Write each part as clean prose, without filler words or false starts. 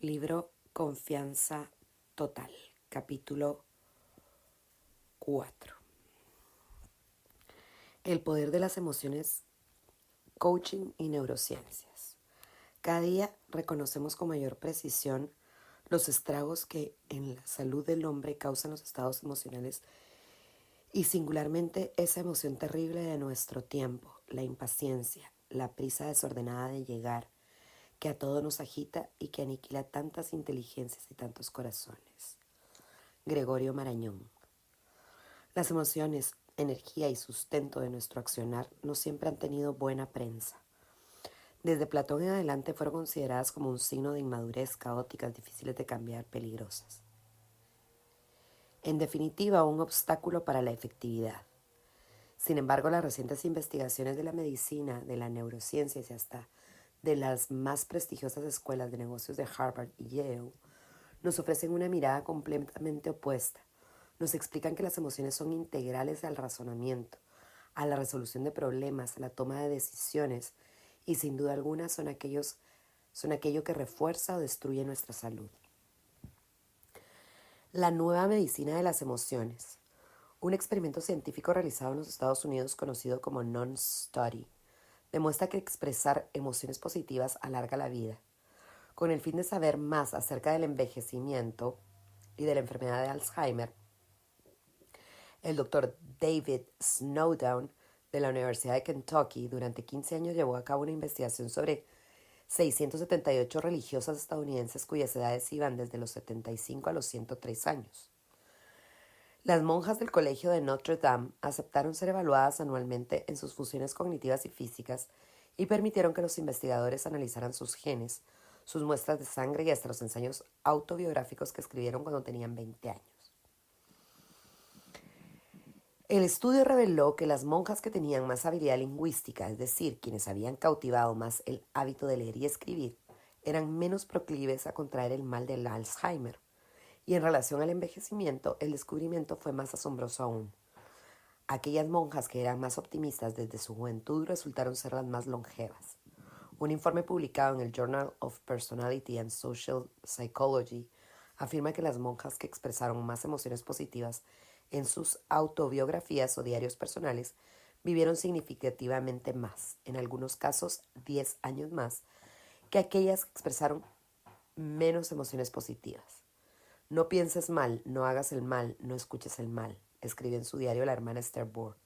Libro Confianza Total, capítulo 4. El poder de las emociones, coaching y neurociencias. Cada día reconocemos con mayor precisión los estragos que en la salud del hombre causan los estados emocionales y singularmente esa emoción terrible de nuestro tiempo, la impaciencia, la prisa desordenada de llegar, que a todo nos agita y que aniquila tantas inteligencias y tantos corazones. Gregorio Marañón. Las emociones, energía y sustento de nuestro accionar no siempre han tenido buena prensa. Desde Platón en adelante fueron consideradas como un signo de inmadurez, caóticas, difíciles de cambiar, peligrosas. En definitiva, un obstáculo para la efectividad. Sin embargo, las recientes investigaciones de la medicina, de la neurociencia y hasta de las más prestigiosas escuelas de negocios de Harvard y Yale nos ofrecen una mirada completamente opuesta. Nos explican que las emociones son integrales al razonamiento, a la resolución de problemas, a la toma de decisiones y sin duda alguna son aquello que refuerza o destruye nuestra salud. La nueva medicina de las emociones. Un experimento científico realizado en los Estados Unidos conocido como Non-Study demuestra que expresar emociones positivas alarga la vida. Con el fin de saber más acerca del envejecimiento y de la enfermedad de Alzheimer, el doctor David Snowdown de la Universidad de Kentucky durante 15 años llevó a cabo una investigación sobre 678 religiosas estadounidenses cuyas edades iban desde los 75 a los 103 años. Las monjas del Colegio de Notre Dame aceptaron ser evaluadas anualmente en sus funciones cognitivas y físicas y permitieron que los investigadores analizaran sus genes, sus muestras de sangre y hasta los ensayos autobiográficos que escribieron cuando tenían 20 años. El estudio reveló que las monjas que tenían más habilidad lingüística, es decir, quienes habían cautivado más el hábito de leer y escribir, eran menos proclives a contraer el mal del Alzheimer. Y en relación al envejecimiento, el descubrimiento fue más asombroso aún. Aquellas monjas que eran más optimistas desde su juventud resultaron ser las más longevas. Un informe publicado en el Journal of Personality and Social Psychology afirma que las monjas que expresaron más emociones positivas en sus autobiografías o diarios personales vivieron significativamente más, en algunos casos 10 años más, que aquellas que expresaron menos emociones positivas. No pienses mal, no hagas el mal, no escuches el mal, escribe en su diario la hermana Esther Bohr,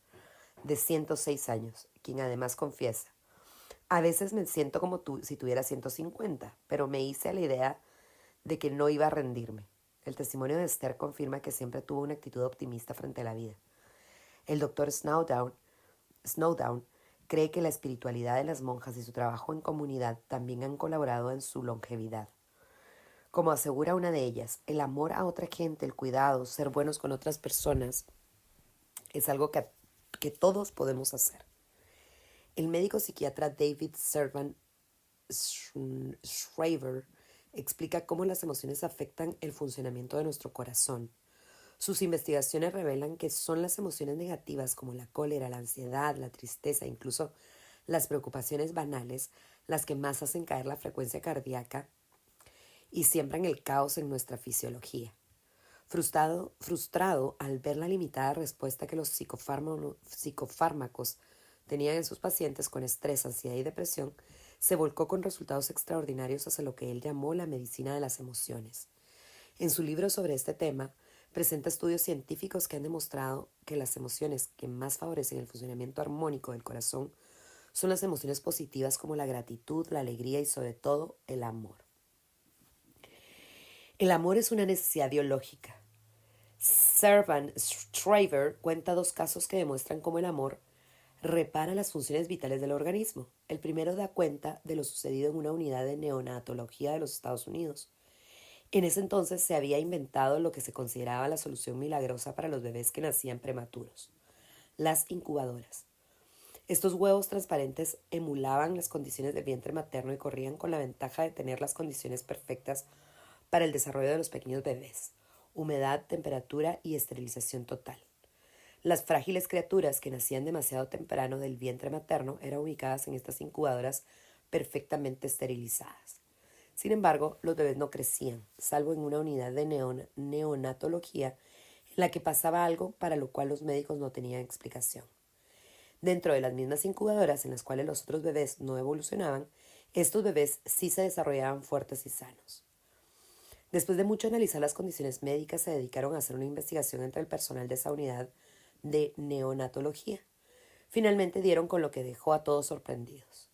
de 106 años, quien además confiesa: a veces me siento como tú si tuviera 150, pero me hice a la idea de que no iba a rendirme. El testimonio de Esther confirma que siempre tuvo una actitud optimista frente a la vida. El doctor Snowdown cree que la espiritualidad de las monjas y su trabajo en comunidad también han colaborado en su longevidad. Como asegura una de ellas, el amor a otra gente, el cuidado, ser buenos con otras personas, es algo que todos podemos hacer. El médico psiquiatra David Servan Shriver explica cómo las emociones afectan el funcionamiento de nuestro corazón. Sus investigaciones revelan que son las emociones negativas como la cólera, la ansiedad, la tristeza, incluso las preocupaciones banales, las que más hacen caer la frecuencia cardíaca y siembran el caos en nuestra fisiología. Frustrado al ver la limitada respuesta que los psicofármacos tenían en sus pacientes con estrés, ansiedad y depresión, se volcó con resultados extraordinarios hacia lo que él llamó la medicina de las emociones. En su libro sobre este tema, presenta estudios científicos que han demostrado que las emociones que más favorecen el funcionamiento armónico del corazón son las emociones positivas como la gratitud, la alegría y sobre todo el amor. El amor es una necesidad biológica. Servan Shriver cuenta dos casos que demuestran cómo el amor repara las funciones vitales del organismo. El primero da cuenta de lo sucedido en una unidad de neonatología de los Estados Unidos. En ese entonces se había inventado lo que se consideraba la solución milagrosa para los bebés que nacían prematuros: las incubadoras. Estos huevos transparentes emulaban las condiciones del vientre materno y corrían con la ventaja de tener las condiciones perfectas para el desarrollo de los pequeños bebés: humedad, temperatura y esterilización total. Las frágiles criaturas que nacían demasiado temprano del vientre materno eran ubicadas en estas incubadoras perfectamente esterilizadas. Sin embargo, los bebés no crecían, salvo en una unidad de neonatología en la que pasaba algo para lo cual los médicos no tenían explicación. Dentro de las mismas incubadoras en las cuales los otros bebés no evolucionaban, estos bebés sí se desarrollaban fuertes y sanos. Después de mucho analizar las condiciones médicas, se dedicaron a hacer una investigación entre el personal de esa unidad de neonatología. Finalmente dieron con lo que dejó a todos sorprendidos.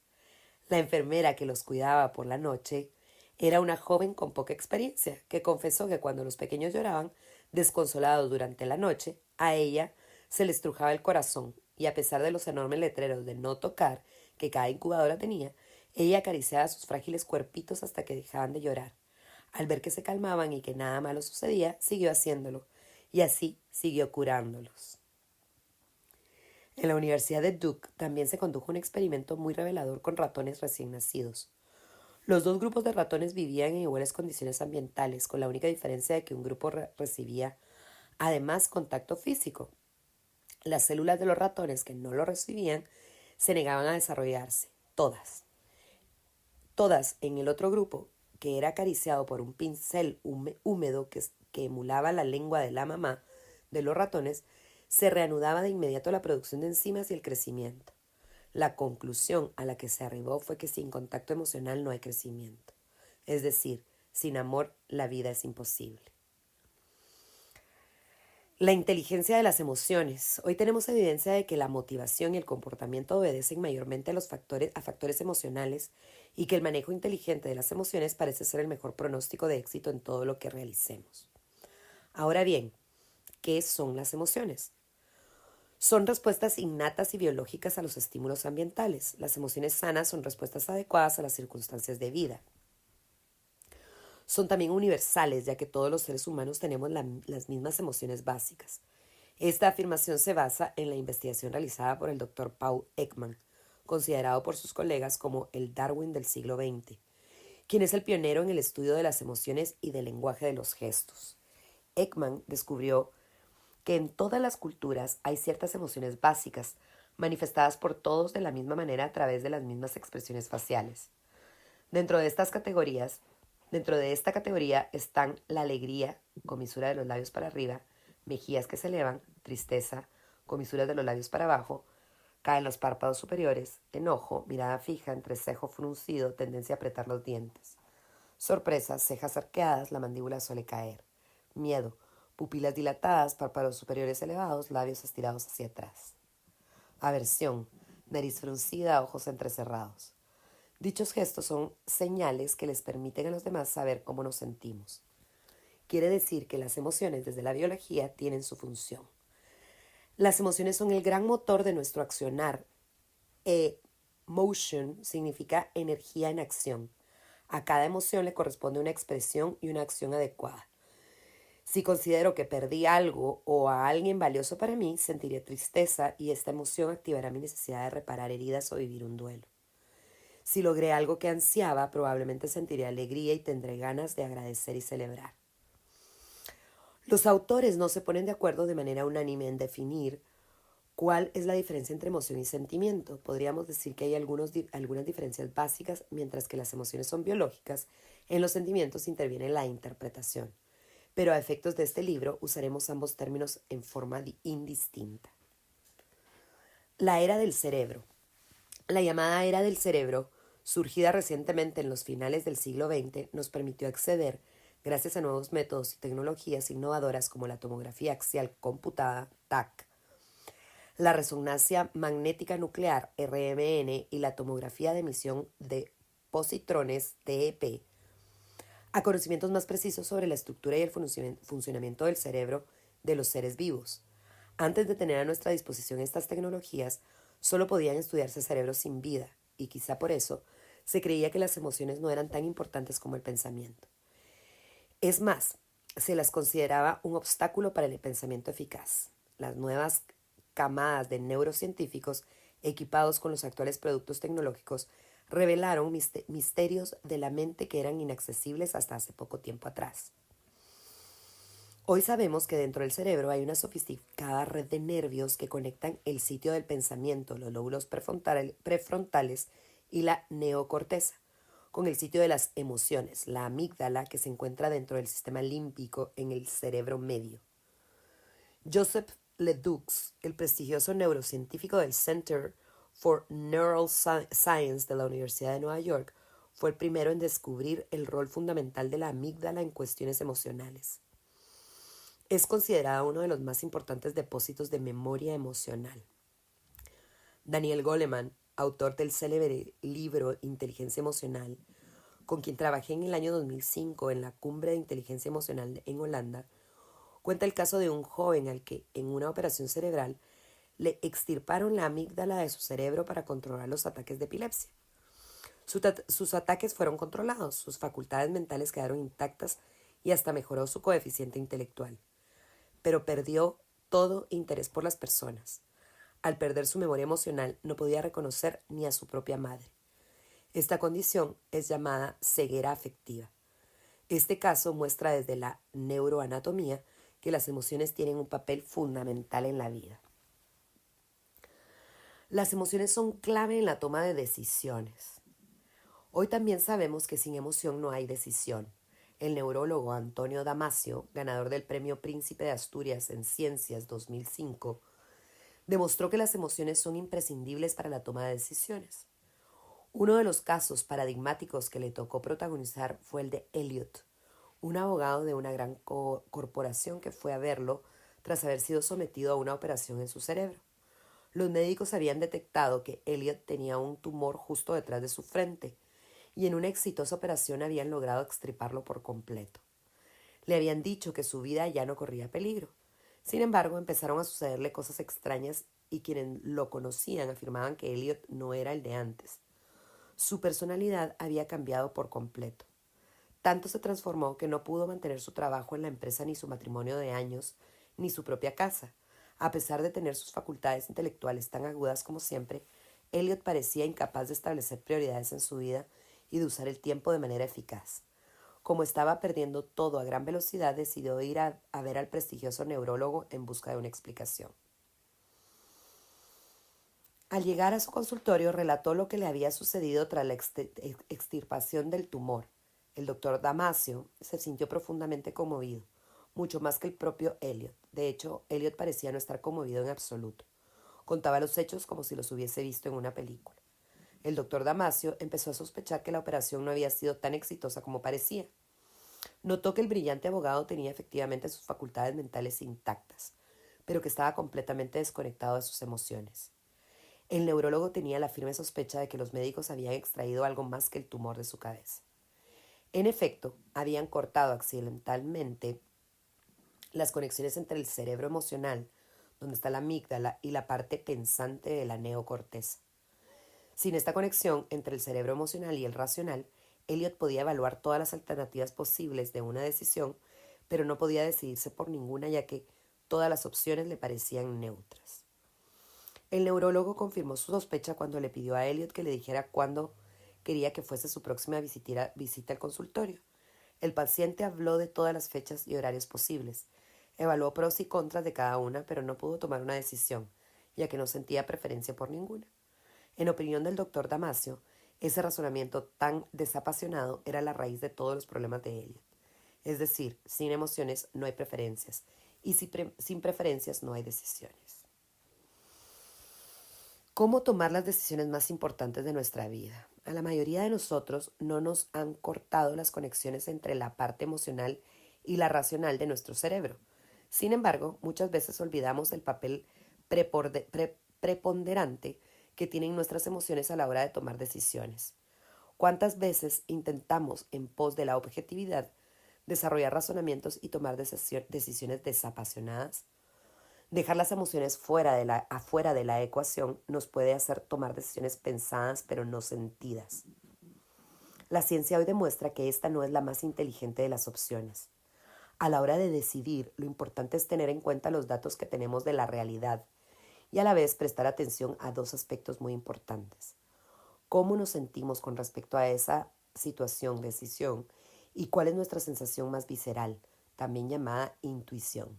La enfermera que los cuidaba por la noche era una joven con poca experiencia, que confesó que cuando los pequeños lloraban, desconsolados durante la noche, a ella se le estrujaba el corazón y a pesar de los enormes letreros de no tocar que cada incubadora tenía, ella acariciaba sus frágiles cuerpitos hasta que dejaban de llorar. Al ver que se calmaban y que nada malo sucedía, siguió haciéndolo, y así siguió curándolos. En la Universidad de Duke también se condujo un experimento muy revelador con ratones recién nacidos. Los dos grupos de ratones vivían en iguales condiciones ambientales, con la única diferencia de que un grupo recibía además contacto físico. Las células de los ratones que no lo recibían se negaban a desarrollarse, todas. Todas en el otro grupo, que era acariciado por un pincel húmedo que emulaba la lengua de la mamá de los ratones, se reanudaba de inmediato la producción de enzimas y el crecimiento. La conclusión a la que se arribó fue que sin contacto emocional no hay crecimiento. Es decir, sin amor la vida es imposible. La inteligencia de las emociones. Hoy tenemos evidencia de que la motivación y el comportamiento obedecen mayormente a factores emocionales y que el manejo inteligente de las emociones parece ser el mejor pronóstico de éxito en todo lo que realicemos. Ahora bien, ¿qué son las emociones? Son respuestas innatas y biológicas a los estímulos ambientales. Las emociones sanas son respuestas adecuadas a las circunstancias de vida. Son también universales, ya que todos los seres humanos tenemos las mismas emociones básicas. Esta afirmación se basa en la investigación realizada por el Dr. Paul Ekman, considerado por sus colegas como el Darwin del siglo XX, quien es el pionero en el estudio de las emociones y del lenguaje de los gestos. Ekman descubrió que en todas las culturas hay ciertas emociones básicas, manifestadas por todos de la misma manera a través de las mismas expresiones faciales. Dentro de esta categoría están la alegría, comisura de los labios para arriba, mejillas que se elevan, tristeza, comisuras de los labios para abajo, caen los párpados superiores, enojo, mirada fija, entrecejo fruncido, tendencia a apretar los dientes. Sorpresa, cejas arqueadas, la mandíbula suele caer. Miedo, pupilas dilatadas, párpados superiores elevados, labios estirados hacia atrás. Aversión, nariz fruncida, ojos entrecerrados. Dichos gestos son señales que les permiten a los demás saber cómo nos sentimos. Quiere decir que las emociones desde la biología tienen su función. Las emociones son el gran motor de nuestro accionar. Motion significa energía en acción. A cada emoción le corresponde una expresión y una acción adecuada. Si considero que perdí algo o a alguien valioso para mí, sentiré tristeza y esta emoción activará mi necesidad de reparar heridas o vivir un duelo. Si logré algo que ansiaba, probablemente sentiré alegría y tendré ganas de agradecer y celebrar. Los autores no se ponen de acuerdo de manera unánime en definir cuál es la diferencia entre emoción y sentimiento. Podríamos decir que hay algunas diferencias básicas, mientras que las emociones son biológicas, en los sentimientos interviene la interpretación. Pero a efectos de este libro usaremos ambos términos en forma indistinta. La era del cerebro. La llamada era del cerebro, surgida recientemente en los finales del siglo XX, nos permitió acceder, gracias a nuevos métodos y tecnologías innovadoras como la tomografía axial computada, TAC, la resonancia magnética nuclear, RMN, y la tomografía de emisión de positrones, TEP, a conocimientos más precisos sobre la estructura y el funcionamiento del cerebro de los seres vivos. Antes de tener a nuestra disposición estas tecnologías, solo podían estudiarse cerebros sin vida, y quizá por eso se creía que las emociones no eran tan importantes como el pensamiento. Es más, se las consideraba un obstáculo para el pensamiento eficaz. Las nuevas camadas de neurocientíficos, equipados con los actuales productos tecnológicos, revelaron misterios de la mente que eran inaccesibles hasta hace poco tiempo atrás. Hoy sabemos que dentro del cerebro hay una sofisticada red de nervios que conectan el sitio del pensamiento, los lóbulos prefrontales y la neocorteza, con el sitio de las emociones, la amígdala, que se encuentra dentro del sistema límbico en el cerebro medio. Joseph Ledoux, el prestigioso neurocientífico del Center for Neuroscience de la Universidad de Nueva York, fue el primero en descubrir el rol fundamental de la amígdala en cuestiones emocionales. Es considerada uno de los más importantes depósitos de memoria emocional. Daniel Goleman, autor del célebre libro Inteligencia Emocional, con quien trabajé en el año 2005 en la Cumbre de Inteligencia Emocional en Holanda, cuenta el caso de un joven al que, en una operación cerebral, le extirparon la amígdala de su cerebro para controlar los ataques de epilepsia. Sus ataques fueron controlados, sus facultades mentales quedaron intactas y hasta mejoró su coeficiente intelectual. Pero perdió todo interés por las personas. Al perder su memoria emocional, no podía reconocer ni a su propia madre. Esta condición es llamada ceguera afectiva. Este caso muestra desde la neuroanatomía que las emociones tienen un papel fundamental en la vida. Las emociones son clave en la toma de decisiones. Hoy también sabemos que sin emoción no hay decisión. El neurólogo Antonio Damasio, ganador del Premio Príncipe de Asturias en Ciencias 2005, demostró que las emociones son imprescindibles para la toma de decisiones. Uno de los casos paradigmáticos que le tocó protagonizar fue el de Elliot, un abogado de una gran corporación que fue a verlo tras haber sido sometido a una operación en su cerebro. Los médicos habían detectado que Elliot tenía un tumor justo detrás de su frente y en una exitosa operación habían logrado extirparlo por completo. Le habían dicho que su vida ya no corría peligro. Sin embargo, empezaron a sucederle cosas extrañas y quienes lo conocían afirmaban que Elliot no era el de antes. Su personalidad había cambiado por completo. Tanto se transformó que no pudo mantener su trabajo en la empresa, ni su matrimonio de años, ni su propia casa. A pesar de tener sus facultades intelectuales tan agudas como siempre, Elliot parecía incapaz de establecer prioridades en su vida y de usar el tiempo de manera eficaz. Como estaba perdiendo todo a gran velocidad, decidió ir a ver al prestigioso neurólogo en busca de una explicación. Al llegar a su consultorio, relató lo que le había sucedido tras la extirpación del tumor. El doctor Damasio se sintió profundamente conmovido, mucho más que el propio Elliot. De hecho, Elliot parecía no estar conmovido en absoluto. Contaba los hechos como si los hubiese visto en una película. El doctor Damasio empezó a sospechar que la operación no había sido tan exitosa como parecía. Notó que el brillante abogado tenía efectivamente sus facultades mentales intactas, pero que estaba completamente desconectado de sus emociones. El neurólogo tenía la firme sospecha de que los médicos habían extraído algo más que el tumor de su cabeza. En efecto, habían cortado accidentalmente las conexiones entre el cerebro emocional, donde está la amígdala, y la parte pensante de la neocorteza. Sin esta conexión entre el cerebro emocional y el racional, Elliot podía evaluar todas las alternativas posibles de una decisión, pero no podía decidirse por ninguna, ya que todas las opciones le parecían neutras. El neurólogo confirmó su sospecha cuando le pidió a Elliot que le dijera cuándo quería que fuese su próxima visita al consultorio. El paciente habló de todas las fechas y horarios posibles. Evaluó pros y contras de cada una, pero no pudo tomar una decisión, ya que no sentía preferencia por ninguna. En opinión del doctor Damasio, ese razonamiento tan desapasionado era la raíz de todos los problemas de Elliot. Es decir, sin emociones no hay preferencias, y sin preferencias no hay decisiones. ¿Cómo tomar las decisiones más importantes de nuestra vida? A la mayoría de nosotros no nos han cortado las conexiones entre la parte emocional y la racional de nuestro cerebro. Sin embargo, muchas veces olvidamos el papel preponderante que tienen nuestras emociones a la hora de tomar decisiones. ¿Cuántas veces intentamos, en pos de la objetividad, desarrollar razonamientos y tomar decisiones desapasionadas? Dejar las emociones afuera de la ecuación nos puede hacer tomar decisiones pensadas pero no sentidas. La ciencia hoy demuestra que esta no es la más inteligente de las opciones. A la hora de decidir, lo importante es tener en cuenta los datos que tenemos de la realidad y a la vez prestar atención a dos aspectos muy importantes. Cómo nos sentimos con respecto a esa decisión, y cuál es nuestra sensación más visceral, también llamada intuición.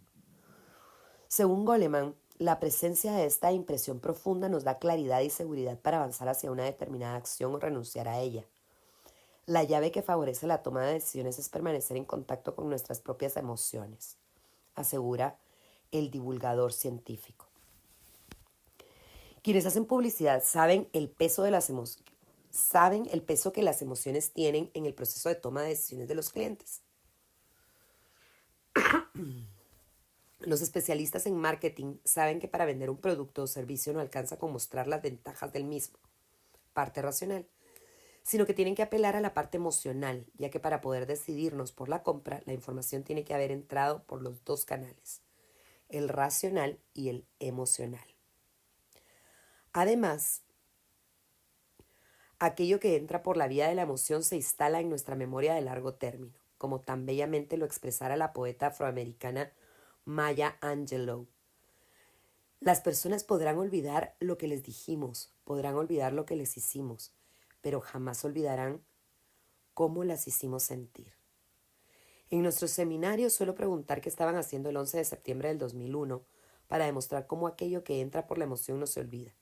Según Goleman, la presencia de esta impresión profunda nos da claridad y seguridad para avanzar hacia una determinada acción o renunciar a ella. La llave que favorece la toma de decisiones es permanecer en contacto con nuestras propias emociones, asegura el divulgador científico. Quienes hacen publicidad saben el peso que las emociones tienen en el proceso de toma de decisiones de los clientes. Los especialistas en marketing saben que para vender un producto o servicio no alcanza con mostrar las ventajas del mismo, parte racional, sino que tienen que apelar a la parte emocional, ya que para poder decidirnos por la compra, la información tiene que haber entrado por los dos canales, el racional y el emocional. Además, aquello que entra por la vía de la emoción se instala en nuestra memoria de largo término, como tan bellamente lo expresara la poeta afroamericana Maya Angelou. Las personas podrán olvidar lo que les dijimos, podrán olvidar lo que les hicimos, pero jamás olvidarán cómo las hicimos sentir. En nuestros seminarios suelo preguntar qué estaban haciendo el 11 de septiembre del 2001 para demostrar cómo aquello que entra por la emoción no se olvida.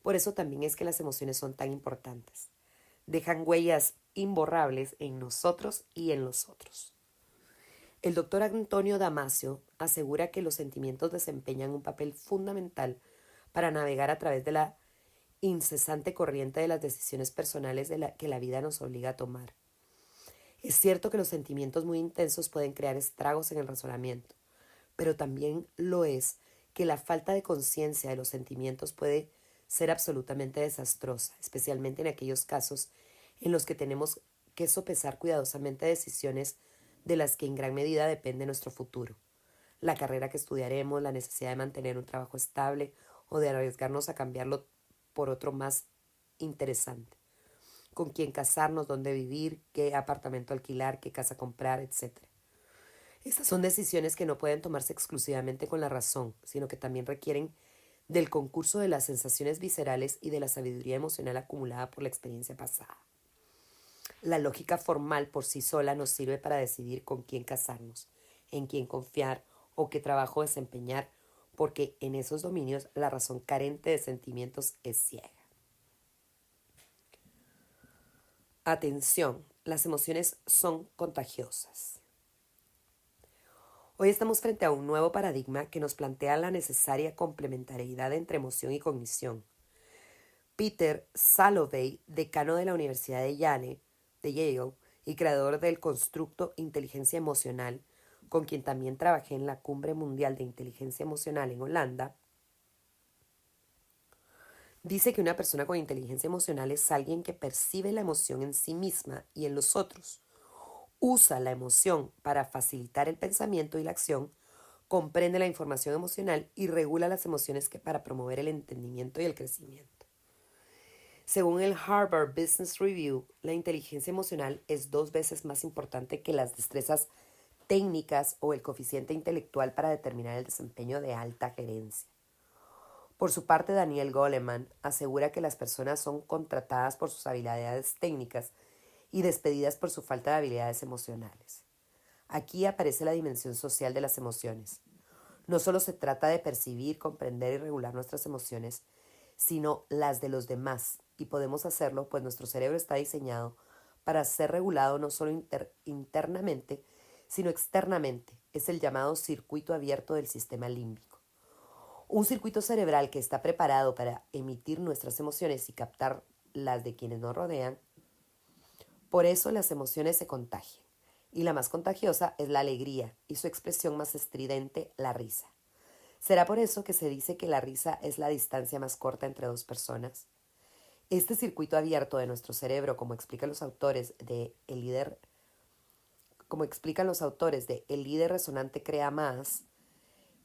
Por eso también es que las emociones son tan importantes. Dejan huellas imborrables en nosotros y en los otros. El doctor Antonio Damasio asegura que los sentimientos desempeñan un papel fundamental para navegar a través de la incesante corriente de las decisiones personales que la vida nos obliga a tomar. Es cierto que los sentimientos muy intensos pueden crear estragos en el razonamiento, pero también lo es que la falta de conciencia de los sentimientos puede ser absolutamente desastrosa, especialmente en aquellos casos en los que tenemos que sopesar cuidadosamente decisiones de las que en gran medida depende nuestro futuro. La carrera que estudiaremos, la necesidad de mantener un trabajo estable o de arriesgarnos a cambiarlo por otro más interesante. Con quién casarnos, dónde vivir, qué apartamento alquilar, qué casa comprar, etc. Estas son decisiones que no pueden tomarse exclusivamente con la razón, sino que también requieren del concurso de las sensaciones viscerales y de la sabiduría emocional acumulada por la experiencia pasada. La lógica formal por sí sola nos sirve para decidir con quién casarnos, en quién confiar o qué trabajo desempeñar, porque en esos dominios la razón carente de sentimientos es ciega. Atención, las emociones son contagiosas. Hoy estamos frente a un nuevo paradigma que nos plantea la necesaria complementariedad entre emoción y cognición. Peter Salovey, decano de la Universidad de Yale y creador del constructo Inteligencia Emocional, con quien también trabajé en la Cumbre Mundial de Inteligencia Emocional en Holanda, dice que una persona con inteligencia emocional es alguien que percibe la emoción en sí misma y en los otros, usa la emoción para facilitar el pensamiento y la acción, comprende la información emocional y regula las emociones para promover el entendimiento y el crecimiento. Según el Harvard Business Review, la inteligencia emocional es 2 veces más importante que las destrezas técnicas o el coeficiente intelectual para determinar el desempeño de alta gerencia. Por su parte, Daniel Goleman asegura que las personas son contratadas por sus habilidades técnicas y despedidas por su falta de habilidades emocionales. Aquí aparece la dimensión social de las emociones. No solo se trata de percibir, comprender y regular nuestras emociones, sino las de los demás, y podemos hacerlo pues nuestro cerebro está diseñado para ser regulado no solo internamente, sino externamente. Es el llamado circuito abierto del sistema límbico. Un circuito cerebral que está preparado para emitir nuestras emociones y captar las de quienes nos rodean. Por eso las emociones se contagian, y la más contagiosa es la alegría y su expresión más estridente, la risa. ¿Será por eso que se dice que la risa es la distancia más corta entre dos personas? Este circuito abierto de nuestro cerebro, como explican los autores de El líder resonante crea más,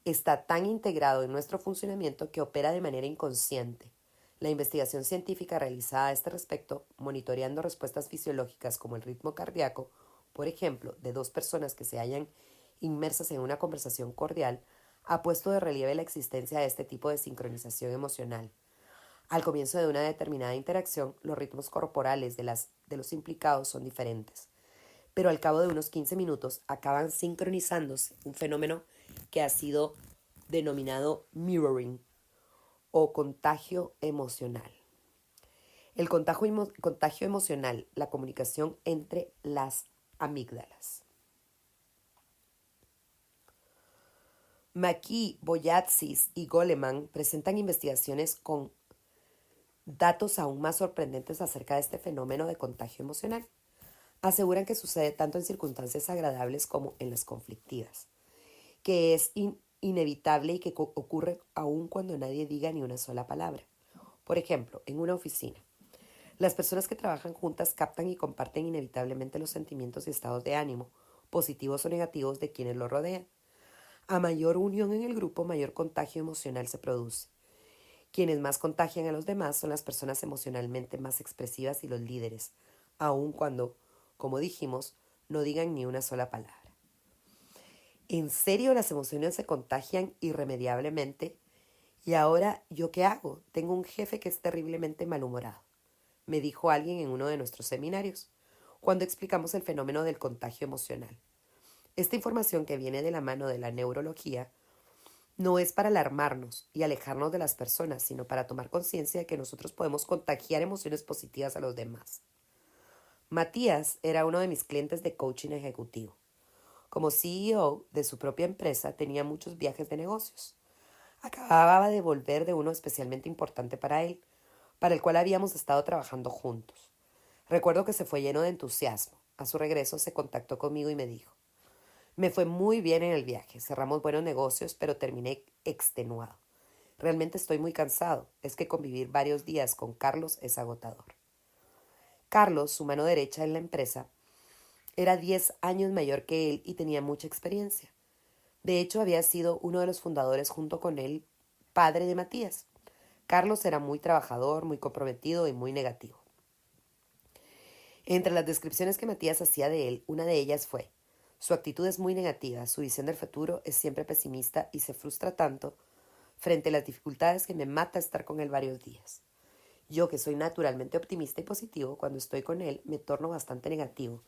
está tan integrado en nuestro funcionamiento que opera de manera inconsciente. La investigación científica realizada a este respecto, monitoreando respuestas fisiológicas como el ritmo cardíaco, por ejemplo, de 2 personas que se hallan inmersas en una conversación cordial, ha puesto de relieve la existencia de este tipo de sincronización emocional. Al comienzo de una determinada interacción, los ritmos corporales de los implicados son diferentes, pero al cabo de unos 15 minutos acaban sincronizándose, un fenómeno que ha sido denominado mirroring o contagio emocional. El contagio emocional, la comunicación entre las amígdalas. McKee, Boyatsis y Goleman presentan investigaciones con datos aún más sorprendentes acerca de este fenómeno de contagio emocional. Aseguran que sucede tanto en circunstancias agradables como en las conflictivas, que es inevitable y que ocurre aún cuando nadie diga ni una sola palabra. Por ejemplo, en una oficina, las personas que trabajan juntas captan y comparten inevitablemente los sentimientos y estados de ánimo, positivos o negativos, de quienes lo rodean. A mayor unión en el grupo, mayor contagio emocional se produce. Quienes más contagian a los demás son las personas emocionalmente más expresivas y los líderes, aun cuando, como dijimos, no digan ni una sola palabra. ¿En serio las emociones se contagian irremediablemente? ¿Y ahora yo qué hago? Tengo un jefe que es terriblemente malhumorado, me dijo alguien en uno de nuestros seminarios, cuando explicamos el fenómeno del contagio emocional. Esta información, que viene de la mano de la neurología, no es para alarmarnos y alejarnos de las personas, sino para tomar conciencia de que nosotros podemos contagiar emociones positivas a los demás. Matías era uno de mis clientes de coaching ejecutivo. Como CEO de su propia empresa, tenía muchos viajes de negocios. Acababa de volver de uno especialmente importante para él, para el cual habíamos estado trabajando juntos. Recuerdo que se fue lleno de entusiasmo. A su regreso se contactó conmigo y me dijo: me fue muy bien en el viaje, cerramos buenos negocios, pero terminé extenuado. Realmente estoy muy cansado. Es que convivir varios días con Carlos es agotador. Carlos, su mano derecha en la empresa, era 10 años mayor que él y tenía mucha experiencia. De hecho, había sido uno de los fundadores junto con él, padre de Matías. Carlos era muy trabajador, muy comprometido y muy negativo. Entre las descripciones que Matías hacía de él, una de ellas fue: su actitud es muy negativa, su visión del futuro es siempre pesimista y se frustra tanto frente a las dificultades que me mata estar con él varios días. Yo, que soy naturalmente optimista y positivo, cuando estoy con él me torno bastante negativo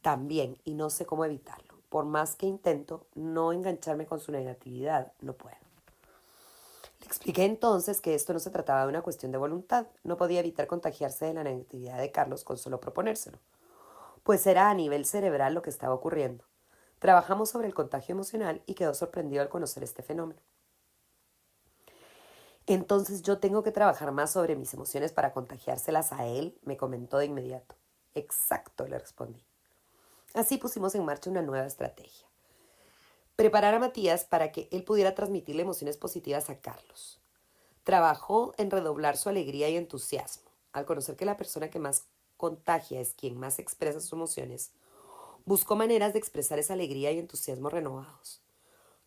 también y no sé cómo evitarlo. Por más que intento no engancharme con su negatividad, no puedo. Le expliqué entonces que esto no se trataba de una cuestión de voluntad. No podía evitar contagiarse de la negatividad de Carlos con solo proponérselo, pues era a nivel cerebral lo que estaba ocurriendo. Trabajamos sobre el contagio emocional y quedó sorprendido al conocer este fenómeno. Entonces yo tengo que trabajar más sobre mis emociones para contagiárselas a él, me comentó de inmediato. Exacto, le respondí. Así pusimos en marcha una nueva estrategia: preparar a Matías para que él pudiera transmitirle emociones positivas a Carlos. Trabajó en redoblar su alegría y entusiasmo. Al conocer que la persona que más contagia es quien más expresa sus emociones, buscó maneras de expresar esa alegría y entusiasmo renovados.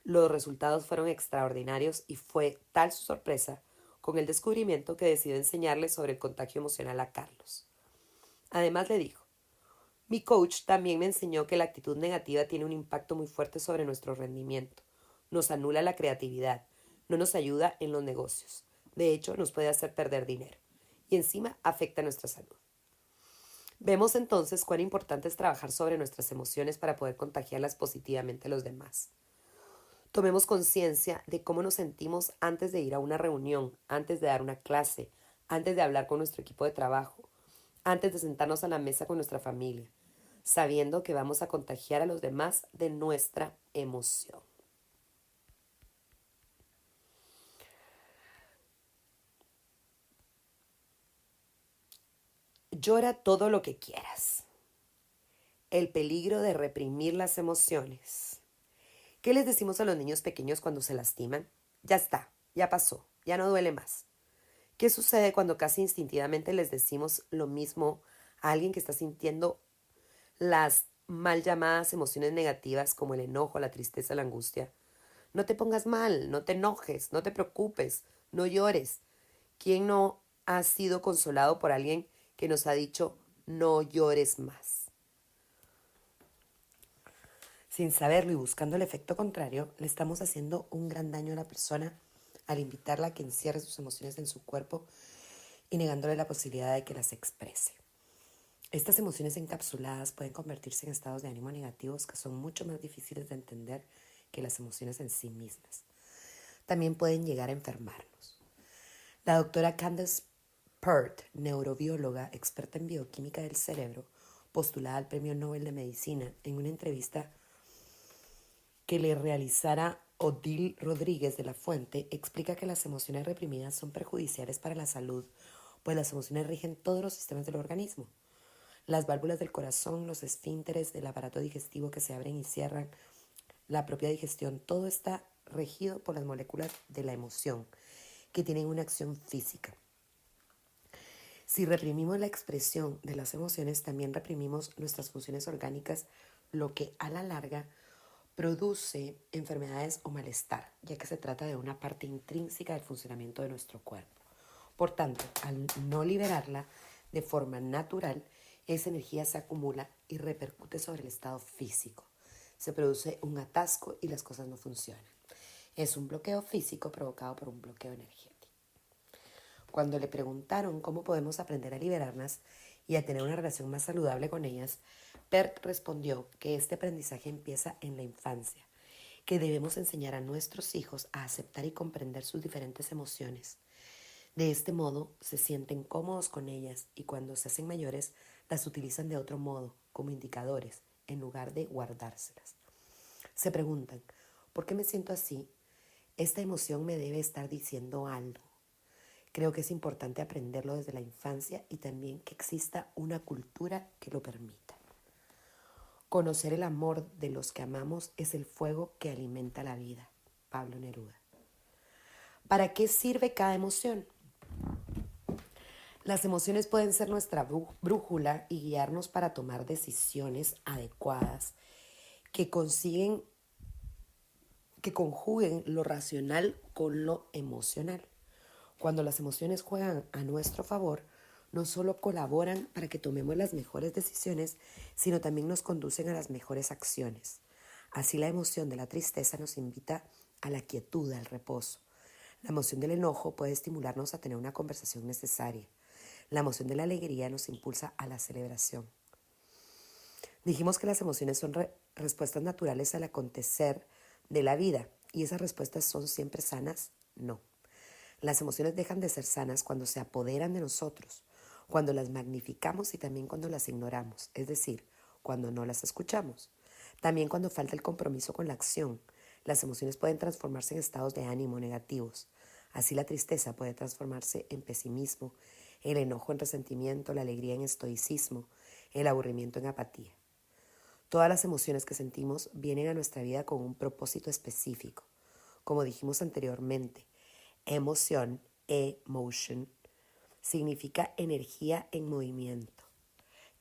Los resultados fueron extraordinarios y fue tal su sorpresa con el descubrimiento que decidió enseñarle sobre el contagio emocional a Carlos. Además le dijo: mi coach también me enseñó que la actitud negativa tiene un impacto muy fuerte sobre nuestro rendimiento. Nos anula la creatividad, no nos ayuda en los negocios. De hecho, nos puede hacer perder dinero y encima afecta nuestra salud. Vemos entonces cuán importante es trabajar sobre nuestras emociones para poder contagiarlas positivamente a los demás. Tomemos conciencia de cómo nos sentimos antes de ir a una reunión, antes de dar una clase, antes de hablar con nuestro equipo de trabajo, antes de sentarnos a la mesa con nuestra familia, sabiendo que vamos a contagiar a los demás de nuestra emoción. Llora todo lo que quieras. El peligro de reprimir las emociones. ¿Qué les decimos a los niños pequeños cuando se lastiman? Ya está, ya pasó, ya no duele más. ¿Qué sucede cuando casi instintivamente les decimos lo mismo a alguien que está sintiendo las mal llamadas emociones negativas como el enojo, la tristeza, la angustia? No te pongas mal, no te enojes, no te preocupes, no llores. ¿Quién no ha sido consolado por alguien que nos ha dicho no llores más? Sin saberlo y buscando el efecto contrario, le estamos haciendo un gran daño a la persona al invitarla a que encierre sus emociones en su cuerpo y negándole la posibilidad de que las exprese. Estas emociones encapsuladas pueden convertirse en estados de ánimo negativos que son mucho más difíciles de entender que las emociones en sí mismas. También pueden llegar a enfermarnos. La doctora Candace Peart, neurobióloga experta en bioquímica del cerebro, postulada al Premio Nobel de Medicina, en una entrevista que le realizara Odile Rodríguez de la Fuente, explica que las emociones reprimidas son perjudiciales para la salud, pues las emociones rigen todos los sistemas del organismo. Las válvulas del corazón, los esfínteres del aparato digestivo que se abren y cierran, la propia digestión, todo está regido por las moléculas de la emoción, que tienen una acción física. Si reprimimos la expresión de las emociones, también reprimimos nuestras funciones orgánicas, lo que a la larga produce enfermedades o malestar, ya que se trata de una parte intrínseca del funcionamiento de nuestro cuerpo. Por tanto, al no liberarla de forma natural, esa energía se acumula y repercute sobre el estado físico. Se produce un atasco y las cosas no funcionan. Es un bloqueo físico provocado por un bloqueo energético. Cuando le preguntaron cómo podemos aprender a liberarlas y a tener una relación más saludable con ellas, Peart respondió que este aprendizaje empieza en la infancia, que debemos enseñar a nuestros hijos a aceptar y comprender sus diferentes emociones. De este modo se sienten cómodos con ellas y cuando se hacen mayores las utilizan de otro modo, como indicadores, en lugar de guardárselas. Se preguntan, ¿por qué me siento así? Esta emoción me debe estar diciendo algo. Creo que es importante aprenderlo desde la infancia y también que exista una cultura que lo permita. Conocer el amor de los que amamos es el fuego que alimenta la vida. Pablo Neruda. ¿Para qué sirve cada emoción? Las emociones pueden ser nuestra brújula y guiarnos para tomar decisiones adecuadas que conjuguen lo racional con lo emocional. Cuando las emociones juegan a nuestro favor, no solo colaboran para que tomemos las mejores decisiones, sino también nos conducen a las mejores acciones. Así la emoción de la tristeza nos invita a la quietud, al reposo. La emoción del enojo puede estimularnos a tener una conversación necesaria. La emoción de la alegría nos impulsa a la celebración. Dijimos que las emociones son respuestas naturales al acontecer de la vida. ¿Y esas respuestas son siempre sanas? No. Las emociones dejan de ser sanas cuando se apoderan de nosotros, cuando las magnificamos y también cuando las ignoramos, es decir, cuando no las escuchamos. También cuando falta el compromiso con la acción. Las emociones pueden transformarse en estados de ánimo negativos. Así la tristeza puede transformarse en pesimismo, el enojo en resentimiento, la alegría en estoicismo, el aburrimiento en apatía. Todas las emociones que sentimos vienen a nuestra vida con un propósito específico. Como dijimos anteriormente, emoción, emotion, significa energía en movimiento.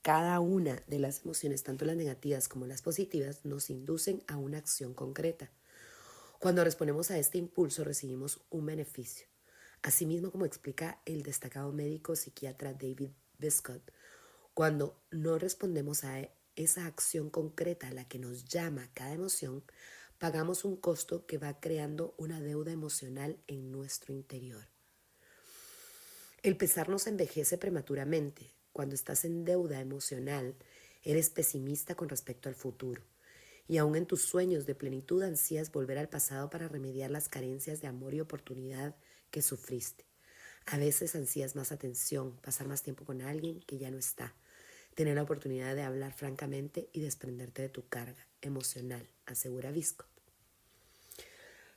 Cada una de las emociones, tanto las negativas como las positivas, nos inducen a una acción concreta. Cuando respondemos a este impulso recibimos un beneficio. Asimismo, como explica el destacado médico psiquiatra David Biscott, cuando no respondemos a esa acción concreta a la que nos llama cada emoción, pagamos un costo que va creando una deuda emocional en nuestro interior. El pesar nos envejece prematuramente. Cuando estás en deuda emocional, eres pesimista con respecto al futuro. Y aún en tus sueños de plenitud ansías volver al pasado para remediar las carencias de amor y oportunidad que sufriste. A veces ansías más atención, pasar más tiempo con alguien que ya no está, tener la oportunidad de hablar francamente y desprenderte de tu carga emocional, asegura Biscott.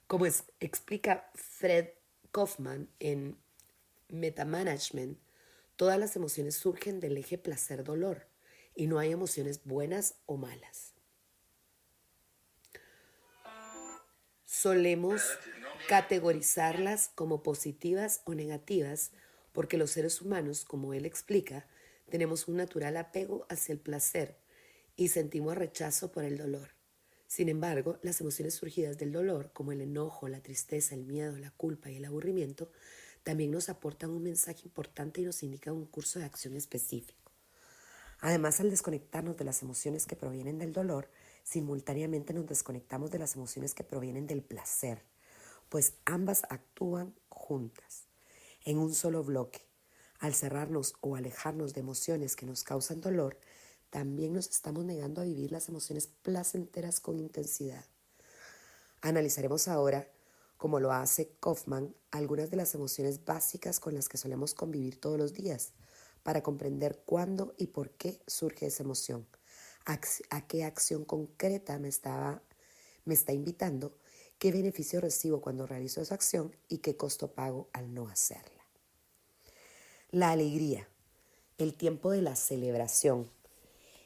Como explica Fred Kaufman en Metamanagement, todas las emociones surgen del eje placer-dolor y no hay emociones buenas o malas. Solemos categorizarlas como positivas o negativas porque los seres humanos, como él explica, tenemos un natural apego hacia el placer y sentimos rechazo por el dolor. Sin embargo, las emociones surgidas del dolor, como el enojo, la tristeza, el miedo, la culpa y el aburrimiento, también nos aportan un mensaje importante y nos indican un curso de acción específico. Además, al desconectarnos de las emociones que provienen del dolor, simultáneamente nos desconectamos de las emociones que provienen del placer, pues ambas actúan juntas, en un solo bloque. Al cerrarnos o alejarnos de emociones que nos causan dolor, también nos estamos negando a vivir las emociones placenteras con intensidad. Analizaremos ahora como lo hace Kaufman, algunas de las emociones básicas con las que solemos convivir todos los días, para comprender cuándo y por qué surge esa emoción, a qué acción concreta me está invitando, qué beneficio recibo cuando realizo esa acción y qué costo pago al no hacerla. La alegría, el tiempo de la celebración.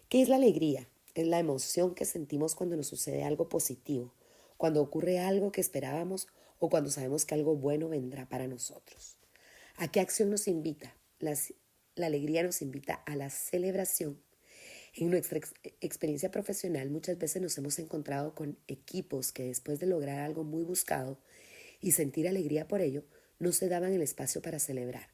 ¿Qué es la alegría? Es la emoción que sentimos cuando nos sucede algo positivo, cuando ocurre algo que esperábamos o cuando sabemos que algo bueno vendrá para nosotros. ¿A qué acción nos invita? La alegría nos invita a la celebración. En nuestra experiencia profesional muchas veces nos hemos encontrado con equipos que después de lograr algo muy buscado y sentir alegría por ello, no se daban el espacio para celebrar.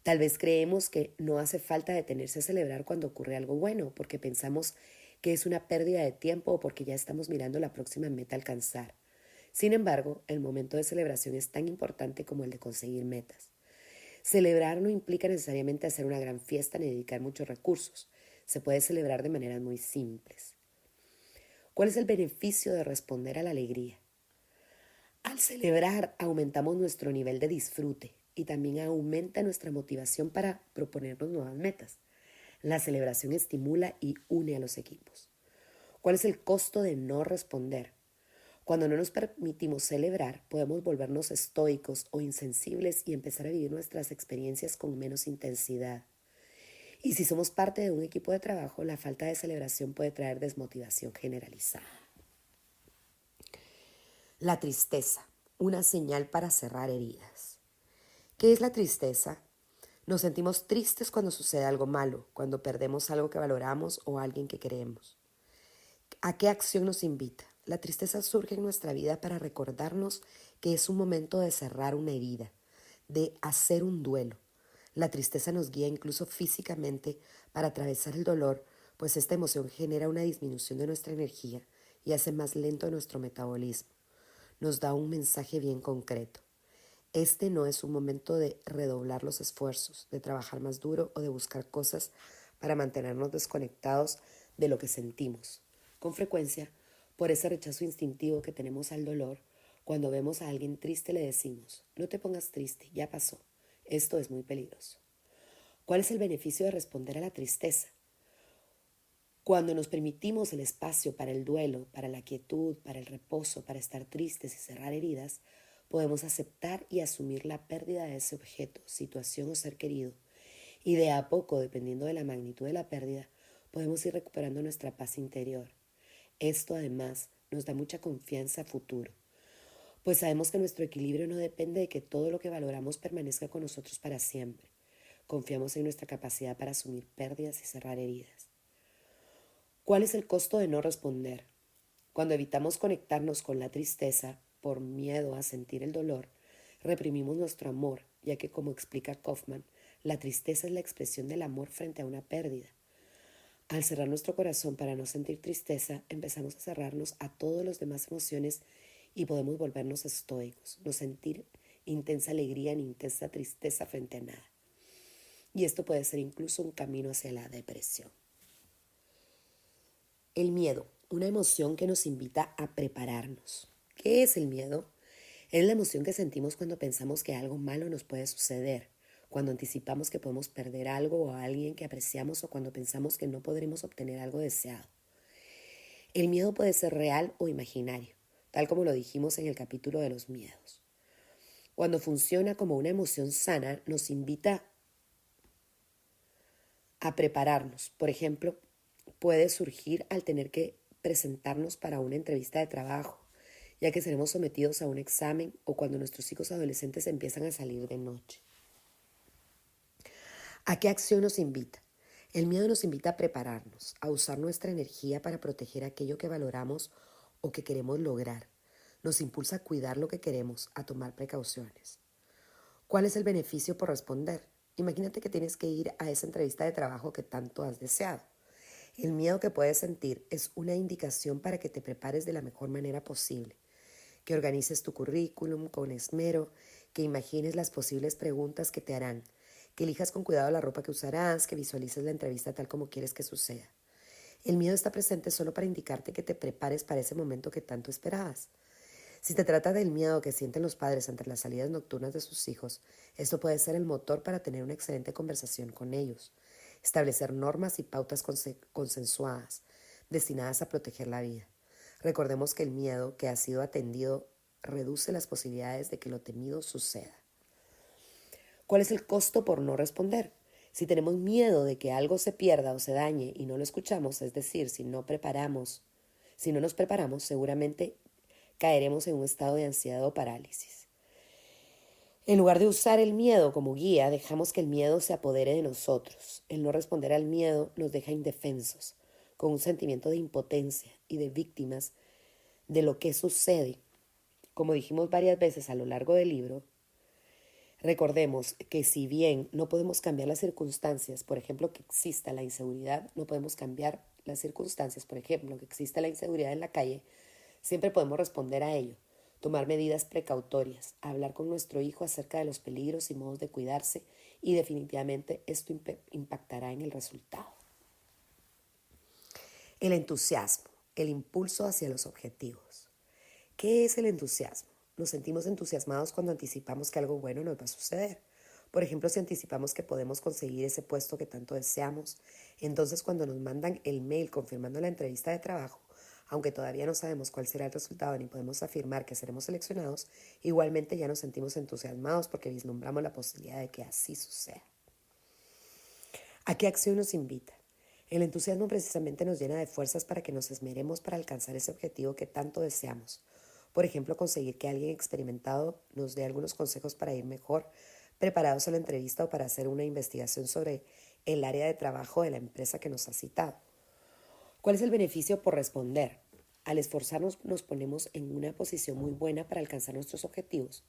Tal vez creemos que no hace falta detenerse a celebrar cuando ocurre algo bueno, porque pensamos que es una pérdida de tiempo o porque ya estamos mirando la próxima meta a alcanzar. Sin embargo, el momento de celebración es tan importante como el de conseguir metas. Celebrar no implica necesariamente hacer una gran fiesta ni dedicar muchos recursos. Se puede celebrar de maneras muy simples. ¿Cuál es el beneficio de responder a la alegría? Al celebrar aumentamos nuestro nivel de disfrute y también aumenta nuestra motivación para proponernos nuevas metas. La celebración estimula y une a los equipos. ¿Cuál es el costo de no responder? Cuando no nos permitimos celebrar, podemos volvernos estoicos o insensibles y empezar a vivir nuestras experiencias con menos intensidad. Y si somos parte de un equipo de trabajo, la falta de celebración puede traer desmotivación generalizada. La tristeza, una señal para cerrar heridas. ¿Qué es la tristeza? Nos sentimos tristes cuando sucede algo malo, cuando perdemos algo que valoramos o a alguien que queremos. ¿A qué acción nos invita? La tristeza surge en nuestra vida para recordarnos que es un momento de cerrar una herida, de hacer un duelo. La tristeza nos guía incluso físicamente para atravesar el dolor, pues esta emoción genera una disminución de nuestra energía y hace más lento nuestro metabolismo. Nos da un mensaje bien concreto. Este no es un momento de redoblar los esfuerzos, de trabajar más duro o de buscar cosas para mantenernos desconectados de lo que sentimos. Con frecuencia, por ese rechazo instintivo que tenemos al dolor, cuando vemos a alguien triste le decimos, no te pongas triste, ya pasó. Esto es muy peligroso. ¿Cuál es el beneficio de responder a la tristeza? Cuando nos permitimos el espacio para el duelo, para la quietud, para el reposo, para estar tristes y cerrar heridas, podemos aceptar y asumir la pérdida de ese objeto, situación o ser querido. Y de a poco, dependiendo de la magnitud de la pérdida, podemos ir recuperando nuestra paz interior. Esto además nos da mucha confianza a futuro, pues sabemos que nuestro equilibrio no depende de que todo lo que valoramos permanezca con nosotros para siempre. Confiamos en nuestra capacidad para asumir pérdidas y cerrar heridas. ¿Cuál es el costo de no responder? Cuando evitamos conectarnos con la tristeza por miedo a sentir el dolor, reprimimos nuestro amor, ya que, como explica Kaufman, la tristeza es la expresión del amor frente a una pérdida. Al cerrar nuestro corazón para no sentir tristeza, empezamos a cerrarnos a todas las demás emociones y podemos volvernos estoicos, no sentir intensa alegría ni intensa tristeza frente a nada. Y esto puede ser incluso un camino hacia la depresión. El miedo, una emoción que nos invita a prepararnos. ¿Qué es el miedo? Es la emoción que sentimos cuando pensamos que algo malo nos puede suceder, cuando anticipamos que podemos perder algo o a alguien que apreciamos o cuando pensamos que no podremos obtener algo deseado. El miedo puede ser real o imaginario, tal como lo dijimos en el capítulo de los miedos. Cuando funciona como una emoción sana, nos invita a prepararnos. Por ejemplo, puede surgir al tener que presentarnos para una entrevista de trabajo, ya que seremos sometidos a un examen o cuando nuestros hijos adolescentes empiezan a salir de noche. ¿A qué acción nos invita? El miedo nos invita a prepararnos, a usar nuestra energía para proteger aquello que valoramos o que queremos lograr. Nos impulsa a cuidar lo que queremos, a tomar precauciones. ¿Cuál es el beneficio por responder? Imagínate que tienes que ir a esa entrevista de trabajo que tanto has deseado. El miedo que puedes sentir es una indicación para que te prepares de la mejor manera posible, que organices tu currículum con esmero, que imagines las posibles preguntas que te harán, que elijas con cuidado la ropa que usarás, que visualices la entrevista tal como quieres que suceda. El miedo está presente solo para indicarte que te prepares para ese momento que tanto esperabas. Si te trata del miedo que sienten los padres ante las salidas nocturnas de sus hijos, esto puede ser el motor para tener una excelente conversación con ellos. Establecer normas y pautas consensuadas, destinadas a proteger la vida. Recordemos que el miedo que ha sido atendido reduce las posibilidades de que lo temido suceda. ¿Cuál es el costo por no responder? Si tenemos miedo de que algo se pierda o se dañe y no lo escuchamos, es decir, si no nos preparamos, seguramente caeremos en un estado de ansiedad o parálisis. En lugar de usar el miedo como guía, dejamos que el miedo se apodere de nosotros. El no responder al miedo nos deja indefensos, con un sentimiento de impotencia y de víctimas de lo que sucede. Como dijimos varias veces a lo largo del libro, recordemos que si bien no podemos cambiar las circunstancias, por ejemplo, que exista la inseguridad, no podemos cambiar las circunstancias, por ejemplo, que exista la inseguridad en la calle, siempre podemos responder a ello, tomar medidas precautorias, hablar con nuestro hijo acerca de los peligros y modos de cuidarse, y definitivamente esto impactará en el resultado. El entusiasmo, el impulso hacia los objetivos. ¿Qué es el entusiasmo? Nos sentimos entusiasmados cuando anticipamos que algo bueno nos va a suceder. Por ejemplo, si anticipamos que podemos conseguir ese puesto que tanto deseamos, entonces cuando nos mandan el mail confirmando la entrevista de trabajo, aunque todavía no sabemos cuál será el resultado ni podemos afirmar que seremos seleccionados, igualmente ya nos sentimos entusiasmados porque vislumbramos la posibilidad de que así suceda. ¿A qué acción nos invita? El entusiasmo precisamente nos llena de fuerzas para que nos esmeremos para alcanzar ese objetivo que tanto deseamos. Por ejemplo, conseguir que alguien experimentado nos dé algunos consejos para ir mejor preparados a la entrevista o para hacer una investigación sobre el área de trabajo de la empresa que nos ha citado. ¿Cuál es el beneficio por responder? Al esforzarnos nos ponemos en una posición muy buena para alcanzar nuestros objetivos,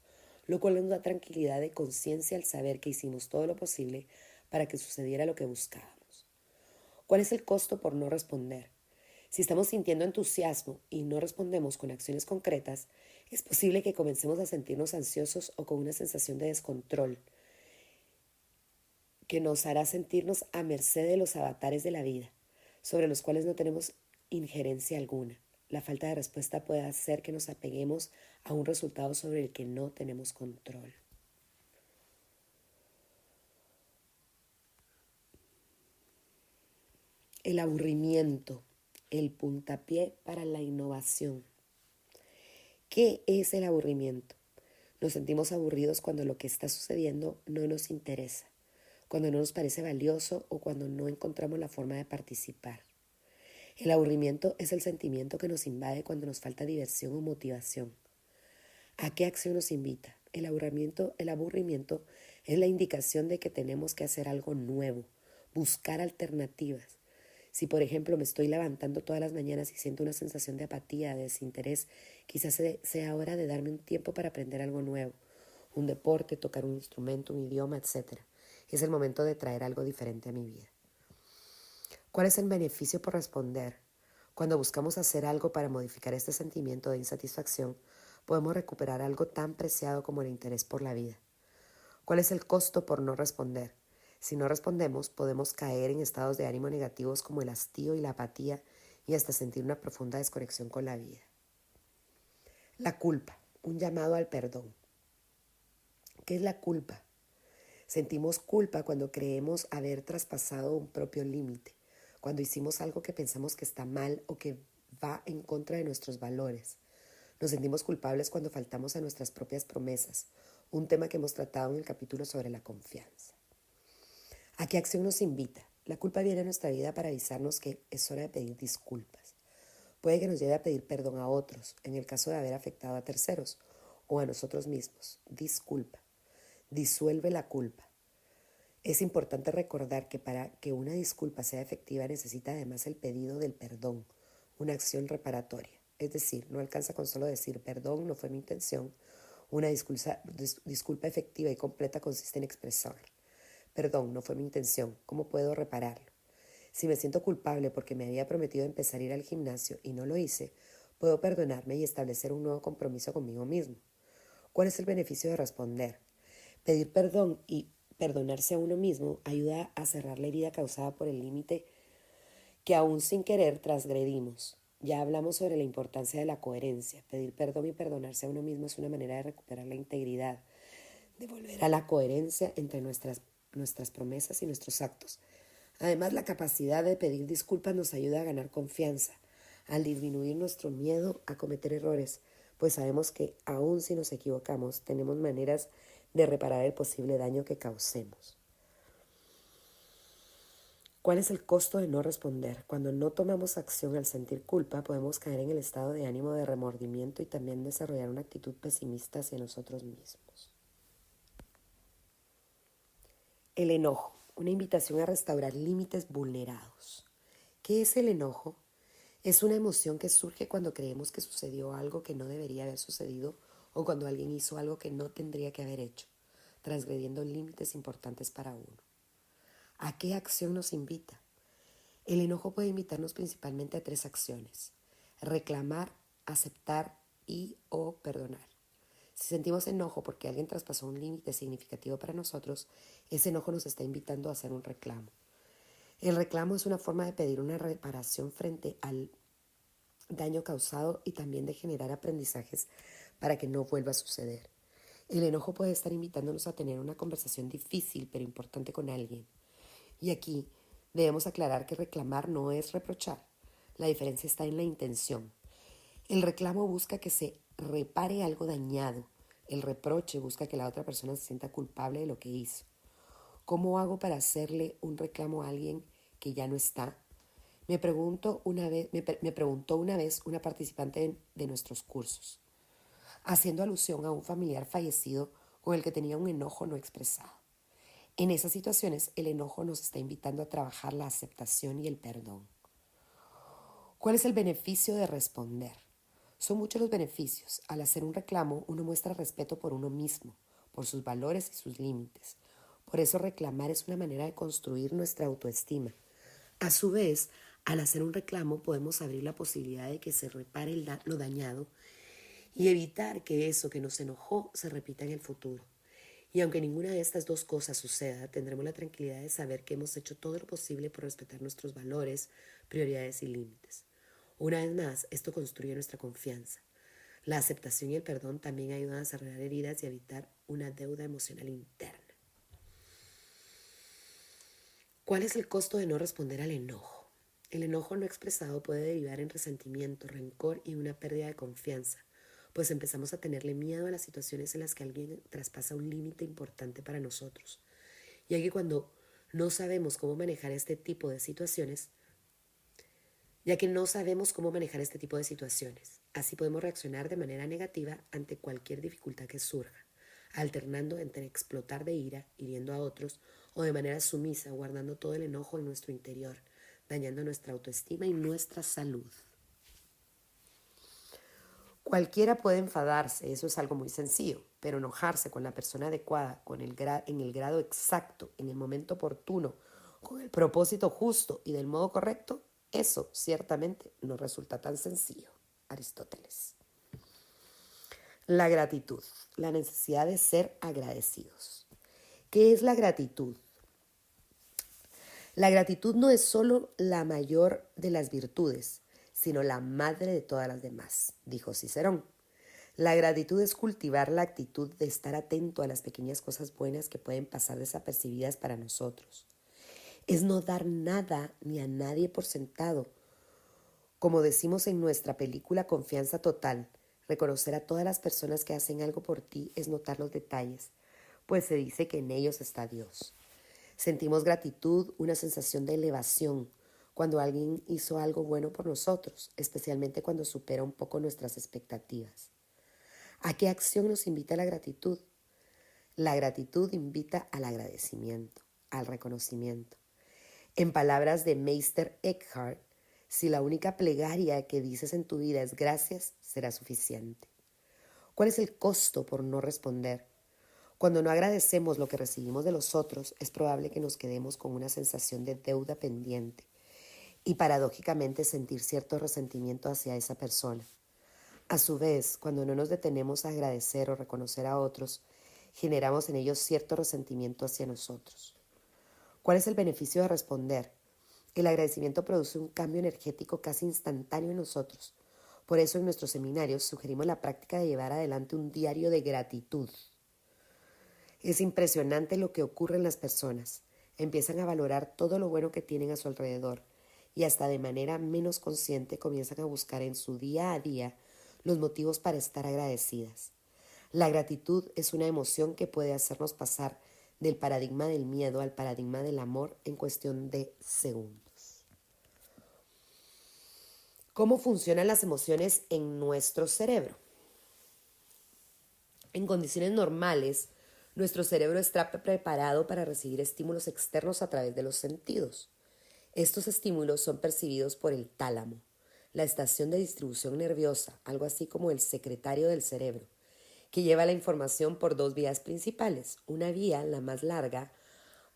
lo cual nos da tranquilidad de conciencia al saber que hicimos todo lo posible para que sucediera lo que buscábamos. ¿Cuál es el costo por no responder? Si estamos sintiendo entusiasmo y no respondemos con acciones concretas, es posible que comencemos a sentirnos ansiosos o con una sensación de descontrol que nos hará sentirnos a merced de los avatares de la vida, sobre los cuales no tenemos injerencia alguna. La falta de respuesta puede hacer que nos apeguemos a un resultado sobre el que no tenemos control. El aburrimiento, el puntapié para la innovación. ¿Qué es el aburrimiento? Nos sentimos aburridos cuando lo que está sucediendo no nos interesa, cuando no nos parece valioso o cuando no encontramos la forma de participar. El aburrimiento es el sentimiento que nos invade cuando nos falta diversión o motivación. ¿A qué acción nos invita? El aburrimiento es la indicación de que tenemos que hacer algo nuevo, buscar alternativas. Si, por ejemplo, me estoy levantando todas las mañanas y siento una sensación de apatía, de desinterés, quizás sea hora de darme un tiempo para aprender algo nuevo, un deporte, tocar un instrumento, un idioma, etc. Es el momento de traer algo diferente a mi vida. ¿Cuál es el beneficio por responder? Cuando buscamos hacer algo para modificar este sentimiento de insatisfacción, podemos recuperar algo tan preciado como el interés por la vida. ¿Cuál es el costo por no responder? Si no respondemos, podemos caer en estados de ánimo negativos como el hastío y la apatía y hasta sentir una profunda desconexión con la vida. La culpa, un llamado al perdón. ¿Qué es la culpa? Sentimos culpa cuando creemos haber traspasado un propio límite, cuando hicimos algo que pensamos que está mal o que va en contra de nuestros valores. Nos sentimos culpables cuando faltamos a nuestras propias promesas, un tema que hemos tratado en el capítulo sobre la confianza. ¿A qué acción nos invita? La culpa viene a nuestra vida para avisarnos que es hora de pedir disculpas. Puede que nos lleve a pedir perdón a otros, en el caso de haber afectado a terceros, o a nosotros mismos. Disculpa. Disuelve la culpa. Es importante recordar que para que una disculpa sea efectiva necesita además el pedido del perdón, una acción reparatoria. Es decir, no alcanza con solo decir perdón, no fue mi intención. Una disculpa efectiva y completa consiste en expresar: perdón, no fue mi intención, ¿cómo puedo repararlo? Si me siento culpable porque me había prometido empezar a ir al gimnasio y no lo hice, puedo perdonarme y establecer un nuevo compromiso conmigo mismo. ¿Cuál es el beneficio de responder? Pedir perdón y perdonarse a uno mismo ayuda a cerrar la herida causada por el límite que aún sin querer transgredimos. Ya hablamos sobre la importancia de la coherencia. Pedir perdón y perdonarse a uno mismo es una manera de recuperar la integridad, de volver a la coherencia entre nuestras promesas y nuestros actos. Además, la capacidad de pedir disculpas nos ayuda a ganar confianza, al disminuir nuestro miedo a cometer errores, pues sabemos que aun si nos equivocamos, tenemos maneras de reparar el posible daño que causemos. ¿Cuál es el costo de no responder? Cuando no tomamos acción al sentir culpa, podemos caer en el estado de ánimo de remordimiento y también desarrollar una actitud pesimista hacia nosotros mismos. El enojo, una invitación a restaurar límites vulnerados. ¿Qué es el enojo? Es una emoción que surge cuando creemos que sucedió algo que no debería haber sucedido o cuando alguien hizo algo que no tendría que haber hecho, transgrediendo límites importantes para uno. ¿A qué acción nos invita? El enojo puede invitarnos principalmente a 3 acciones: reclamar, aceptar y o perdonar. Si sentimos enojo porque alguien traspasó un límite significativo para nosotros, ese enojo nos está invitando a hacer un reclamo. El reclamo es una forma de pedir una reparación frente al daño causado y también de generar aprendizajes para que no vuelva a suceder. El enojo puede estar invitándonos a tener una conversación difícil pero importante con alguien. Y aquí debemos aclarar que reclamar no es reprochar. La diferencia está en la intención. El reclamo busca que se repare algo dañado. El reproche busca que la otra persona se sienta culpable de lo que hizo. ¿Cómo hago para hacerle un reclamo a alguien que ya no está? Me preguntó una vez una participante de nuestros cursos, haciendo alusión a un familiar fallecido con el que tenía un enojo no expresado. En esas situaciones, el enojo nos está invitando a trabajar la aceptación y el perdón. ¿Cuál es el beneficio de responder? Son muchos los beneficios. Al hacer un reclamo, uno muestra respeto por uno mismo, por sus valores y sus límites. Por eso reclamar es una manera de construir nuestra autoestima. A su vez, al hacer un reclamo podemos abrir la posibilidad de que se repare lo dañado y evitar que eso que nos enojó se repita en el futuro. Y aunque ninguna de estas 2 cosas suceda, tendremos la tranquilidad de saber que hemos hecho todo lo posible por respetar nuestros valores, prioridades y límites. Una vez más, esto construye nuestra confianza. La aceptación y el perdón también ayudan a cerrar heridas y a evitar una deuda emocional interna. ¿Cuál es el costo de no responder al enojo? El enojo no expresado puede derivar en resentimiento, rencor y una pérdida de confianza, pues empezamos a tenerle miedo a las situaciones en las que alguien traspasa un límite importante para nosotros. Y que cuando no sabemos cómo manejar este tipo de situaciones, así podemos reaccionar de manera negativa ante cualquier dificultad que surja, alternando entre explotar de ira, hiriendo a otros, o de manera sumisa, guardando todo el enojo en nuestro interior, dañando nuestra autoestima y nuestra salud. Cualquiera puede enfadarse, eso es algo muy sencillo, pero enojarse con la persona adecuada, en el grado exacto, en el momento oportuno, con el propósito justo y del modo correcto, eso ciertamente no resulta tan sencillo. Aristóteles. La gratitud, la necesidad de ser agradecidos. ¿Qué es la gratitud? La gratitud no es solo la mayor de las virtudes, sino la madre de todas las demás, dijo Cicerón. La gratitud es cultivar la actitud de estar atento a las pequeñas cosas buenas que pueden pasar desapercibidas para nosotros. Es no dar nada ni a nadie por sentado. Como decimos en nuestra película Confianza Total, reconocer a todas las personas que hacen algo por ti es notar los detalles, pues se dice que en ellos está Dios. Sentimos gratitud, una sensación de elevación, cuando alguien hizo algo bueno por nosotros, especialmente cuando supera un poco nuestras expectativas. ¿A qué acción nos invita la gratitud? La gratitud invita al agradecimiento, al reconocimiento. En palabras de Meister Eckhart, si la única plegaria que dices en tu vida es gracias, será suficiente. ¿Cuál es el costo por no responder? Cuando no agradecemos lo que recibimos de los otros, es probable que nos quedemos con una sensación de deuda pendiente y paradójicamente sentir cierto resentimiento hacia esa persona. A su vez, cuando no nos detenemos a agradecer o reconocer a otros, generamos en ellos cierto resentimiento hacia nosotros. ¿Cuál es el beneficio de responder? El agradecimiento produce un cambio energético casi instantáneo en nosotros. Por eso en nuestros seminarios sugerimos la práctica de llevar adelante un diario de gratitud. Es impresionante lo que ocurre en las personas. Empiezan a valorar todo lo bueno que tienen a su alrededor y hasta de manera menos consciente comienzan a buscar en su día a día los motivos para estar agradecidas. La gratitud es una emoción que puede hacernos pasar del paradigma del miedo al paradigma del amor en cuestión de segundos. ¿Cómo funcionan las emociones en nuestro cerebro? En condiciones normales, nuestro cerebro está preparado para recibir estímulos externos a través de los sentidos. Estos estímulos son percibidos por el tálamo, la estación de distribución nerviosa, algo así como el secretario del cerebro, que lleva la información por dos vías principales. Una vía, la más larga,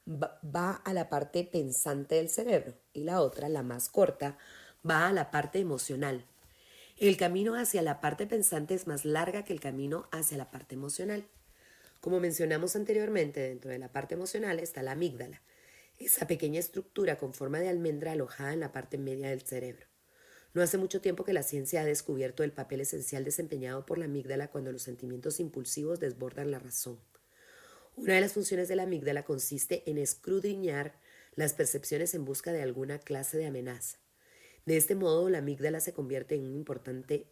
va a la parte pensante del cerebro y la otra, la más corta, va a la parte emocional. El camino hacia la parte pensante es más larga que el camino hacia la parte emocional. Como mencionamos anteriormente, dentro de la parte emocional está la amígdala, esa pequeña estructura con forma de almendra alojada en la parte media del cerebro. No hace mucho tiempo que la ciencia ha descubierto el papel esencial desempeñado por la amígdala cuando los sentimientos impulsivos desbordan la razón. Una de las funciones de la amígdala consiste en escudriñar las percepciones en busca de alguna clase de amenaza. De este modo, la amígdala se convierte en un importante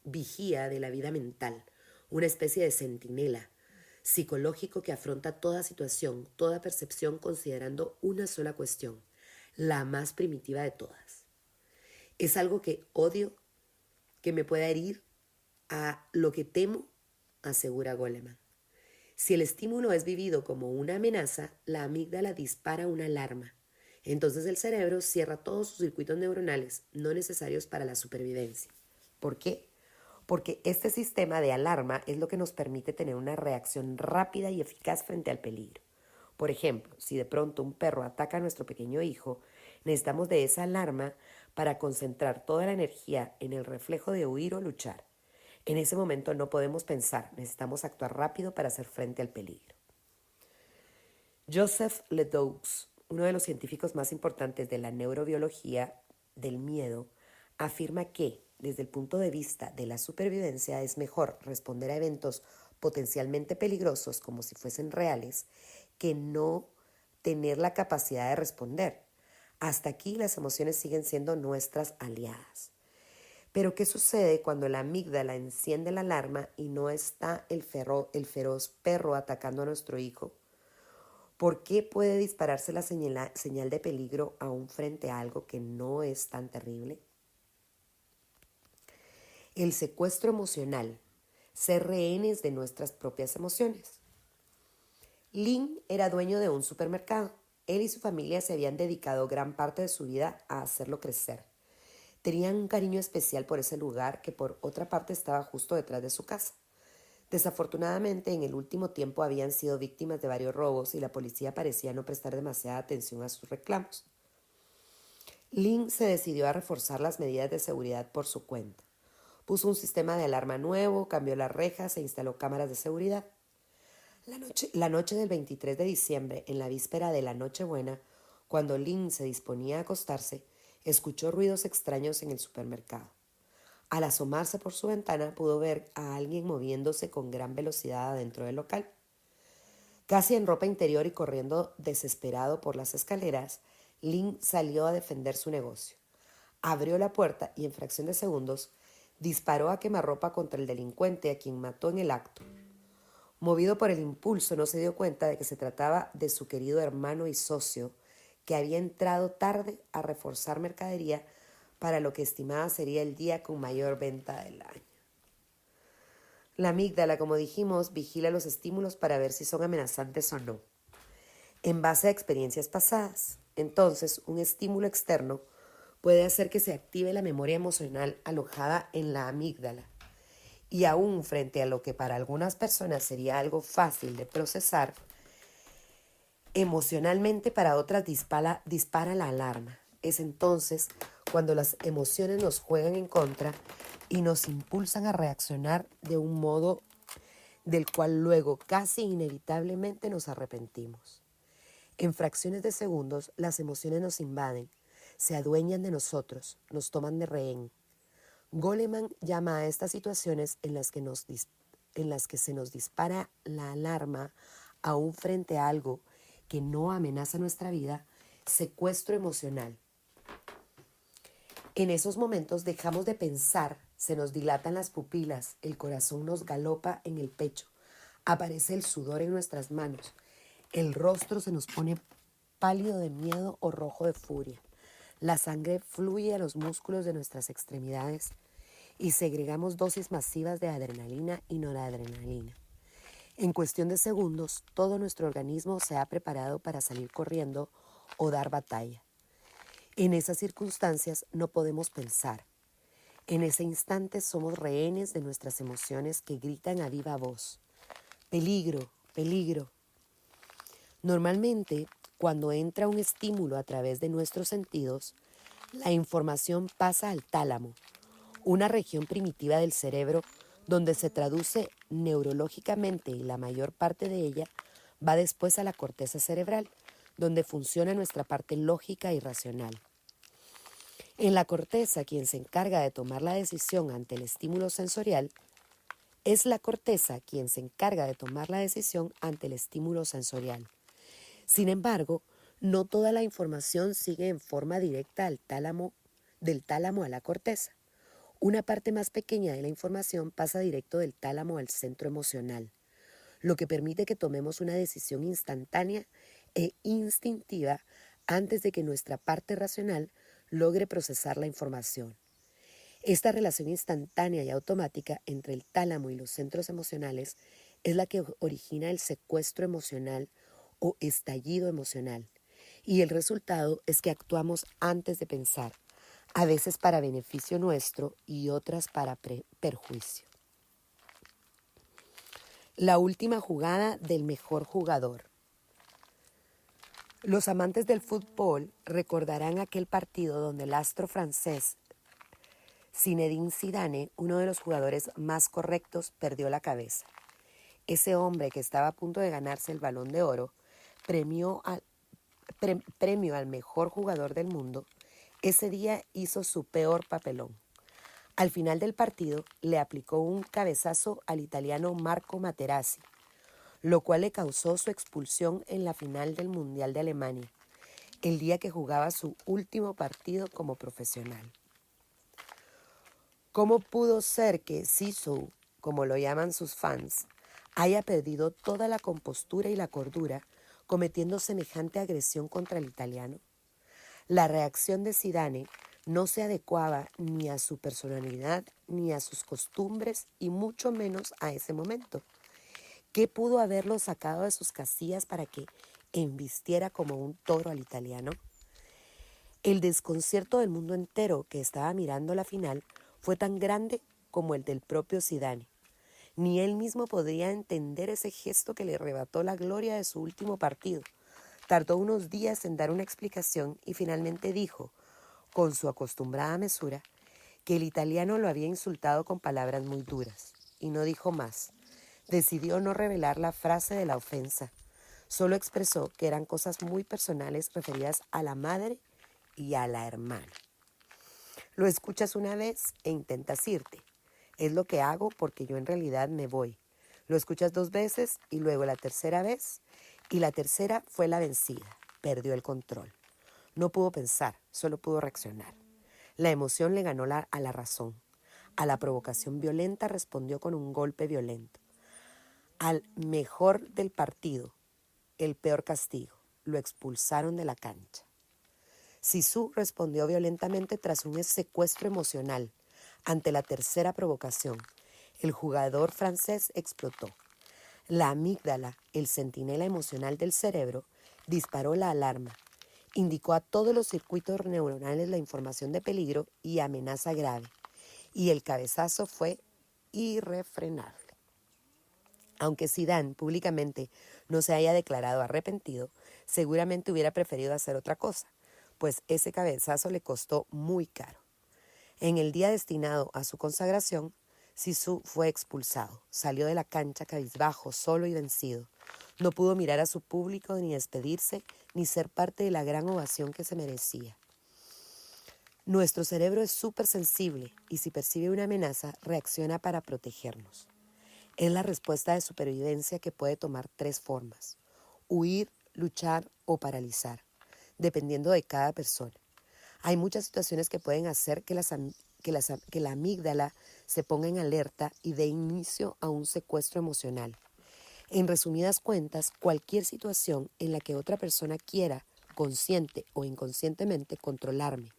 vigía de la vida mental, una especie de centinela psicológico que afronta toda situación, toda percepción considerando una sola cuestión, la más primitiva de todas. Es algo que odio, que me pueda herir, a lo que temo, asegura Goleman. Si el estímulo es vivido como una amenaza, la amígdala dispara una alarma. Entonces el cerebro cierra todos sus circuitos neuronales no necesarios para la supervivencia. ¿Por qué? Porque este sistema de alarma es lo que nos permite tener una reacción rápida y eficaz frente al peligro. Por ejemplo, si de pronto un perro ataca a nuestro pequeño hijo, necesitamos de esa alarma para concentrar toda la energía en el reflejo de huir o luchar. En ese momento no podemos pensar, necesitamos actuar rápido para hacer frente al peligro. Joseph Ledoux, uno de los científicos más importantes de la neurobiología del miedo, afirma que, desde el punto de vista de la supervivencia, es mejor responder a eventos potencialmente peligrosos como si fuesen reales que no tener la capacidad de responder. Hasta aquí las emociones siguen siendo nuestras aliadas. Pero ¿qué sucede cuando la amígdala enciende la alarma y no está el feroz perro atacando a nuestro hijo? ¿Por qué puede dispararse la señal de peligro aún frente a algo que no es tan terrible? El secuestro emocional, ser rehenes de nuestras propias emociones. Lin era dueño de un supermercado. Él y su familia se habían dedicado gran parte de su vida a hacerlo crecer. Tenían un cariño especial por ese lugar que por otra parte estaba justo detrás de su casa. Desafortunadamente, en el último tiempo habían sido víctimas de varios robos y la policía parecía no prestar demasiada atención a sus reclamos. Lin se decidió a reforzar las medidas de seguridad por su cuenta. Puso un sistema de alarma nuevo, cambió las rejas e instaló cámaras de seguridad. La noche del 23 de diciembre, en la víspera de la Nochebuena, cuando Lin se disponía a acostarse, escuchó ruidos extraños en el supermercado. Al asomarse por su ventana pudo ver a alguien moviéndose con gran velocidad adentro del local. Casi en ropa interior y corriendo desesperado por las escaleras, Lin salió a defender su negocio. Abrió la puerta y en fracción de segundos disparó a quemarropa contra el delincuente a quien mató en el acto. Movido por el impulso, no se dio cuenta de que se trataba de su querido hermano y socio, que había entrado tarde a reforzar mercadería para lo que estimaba sería el día con mayor venta del año. La amígdala, como dijimos, vigila los estímulos para ver si son amenazantes o no, en base a experiencias pasadas. Entonces, un estímulo externo puede hacer que se active la memoria emocional alojada en la amígdala. Y aún frente a lo que para algunas personas sería algo fácil de procesar, emocionalmente para otras dispara la alarma. Es entonces cuando las emociones nos juegan en contra y nos impulsan a reaccionar de un modo del cual luego casi inevitablemente nos arrepentimos. En fracciones de segundos las emociones nos invaden, se adueñan de nosotros, nos toman de rehén. Goleman llama a estas situaciones en las que se nos dispara la alarma aún frente a algo que no amenaza nuestra vida, secuestro emocional. En esos momentos dejamos de pensar, se nos dilatan las pupilas, el corazón nos galopa en el pecho, aparece el sudor en nuestras manos, el rostro se nos pone pálido de miedo o rojo de furia. La sangre fluye a los músculos de nuestras extremidades y segregamos dosis masivas de adrenalina y noradrenalina. En cuestión de segundos, todo nuestro organismo se ha preparado para salir corriendo o dar batalla. En esas circunstancias no podemos pensar. En ese instante somos rehenes de nuestras emociones que gritan a viva voz. Peligro, peligro. Normalmente, cuando entra un estímulo a través de nuestros sentidos, la información pasa al tálamo, una región primitiva del cerebro donde se traduce neurológicamente y la mayor parte de ella va después a la corteza cerebral, donde funciona nuestra parte lógica y racional. En la corteza, quien se encarga de tomar la decisión ante el estímulo sensorial, es la corteza quien se encarga de tomar la decisión ante el estímulo sensorial. Sin embargo, no toda la información sigue en forma directa del tálamo a la corteza. Una parte más pequeña de la información pasa directo del tálamo al centro emocional, lo que permite que tomemos una decisión instantánea e instintiva antes de que nuestra parte racional logre procesar la información. Esta relación instantánea y automática entre el tálamo y los centros emocionales es la que origina el secuestro emocional o estallido emocional, y el resultado es que actuamos antes de pensar, a veces para beneficio nuestro y otras para perjuicio. La última jugada del mejor jugador. Los amantes del fútbol recordarán aquel partido donde el astro francés Zinedine Zidane, uno de los jugadores más correctos, perdió la cabeza. Ese hombre que estaba a punto de ganarse el Balón de Oro, premio al mejor jugador del mundo, ese día hizo su peor papelón. Al final del partido le aplicó un cabezazo al italiano Marco Materazzi, lo cual le causó su expulsión en la final del Mundial de Alemania, el día que jugaba su último partido como profesional. ¿Cómo pudo ser que Zizou, como lo llaman sus fans, haya perdido toda la compostura y la cordura cometiendo semejante agresión contra el italiano? La reacción de Zidane no se adecuaba ni a su personalidad ni a sus costumbres y mucho menos a ese momento. ¿Qué pudo haberlo sacado de sus casillas para que embistiera como un toro al italiano? El desconcierto del mundo entero que estaba mirando la final fue tan grande como el del propio Zidane. Ni él mismo podía entender ese gesto que le arrebató la gloria de su último partido. Tardó unos días en dar una explicación y finalmente dijo, con su acostumbrada mesura, que el italiano lo había insultado con palabras muy duras. Y no dijo más. Decidió no revelar la frase de la ofensa. Solo expresó que eran cosas muy personales referidas a la madre y a la hermana. Lo escuchas una vez e intentas irte. Es lo que hago porque yo en realidad me voy. Lo escuchas 2 veces y luego la tercera vez, y la tercera fue la vencida. Perdió el control. No pudo pensar, solo pudo reaccionar. La emoción le ganó a la razón. A la provocación violenta respondió con un golpe violento. Al mejor del partido, el peor castigo, lo expulsaron de la cancha. Zizou respondió violentamente tras un secuestro emocional. Ante la tercera provocación, el jugador francés explotó. La amígdala, el centinela emocional del cerebro, disparó la alarma. Indicó a todos los circuitos neuronales la información de peligro y amenaza grave. Y el cabezazo fue irrefrenable. Aunque Zidane públicamente no se haya declarado arrepentido, seguramente hubiera preferido hacer otra cosa, pues ese cabezazo le costó muy caro. En el día destinado a su consagración, Zizou fue expulsado. Salió de la cancha cabizbajo, solo y vencido. No pudo mirar a su público, ni despedirse, ni ser parte de la gran ovación que se merecía. Nuestro cerebro es súper sensible y si percibe una amenaza, reacciona para protegernos. Es la respuesta de supervivencia que puede tomar tres formas: huir, luchar o paralizar, dependiendo de cada persona. Hay muchas situaciones que pueden hacer que la amígdala se ponga en alerta y dé inicio a un secuestro emocional. En resumidas cuentas, cualquier situación en la que otra persona quiera, consciente o inconscientemente, controlarme,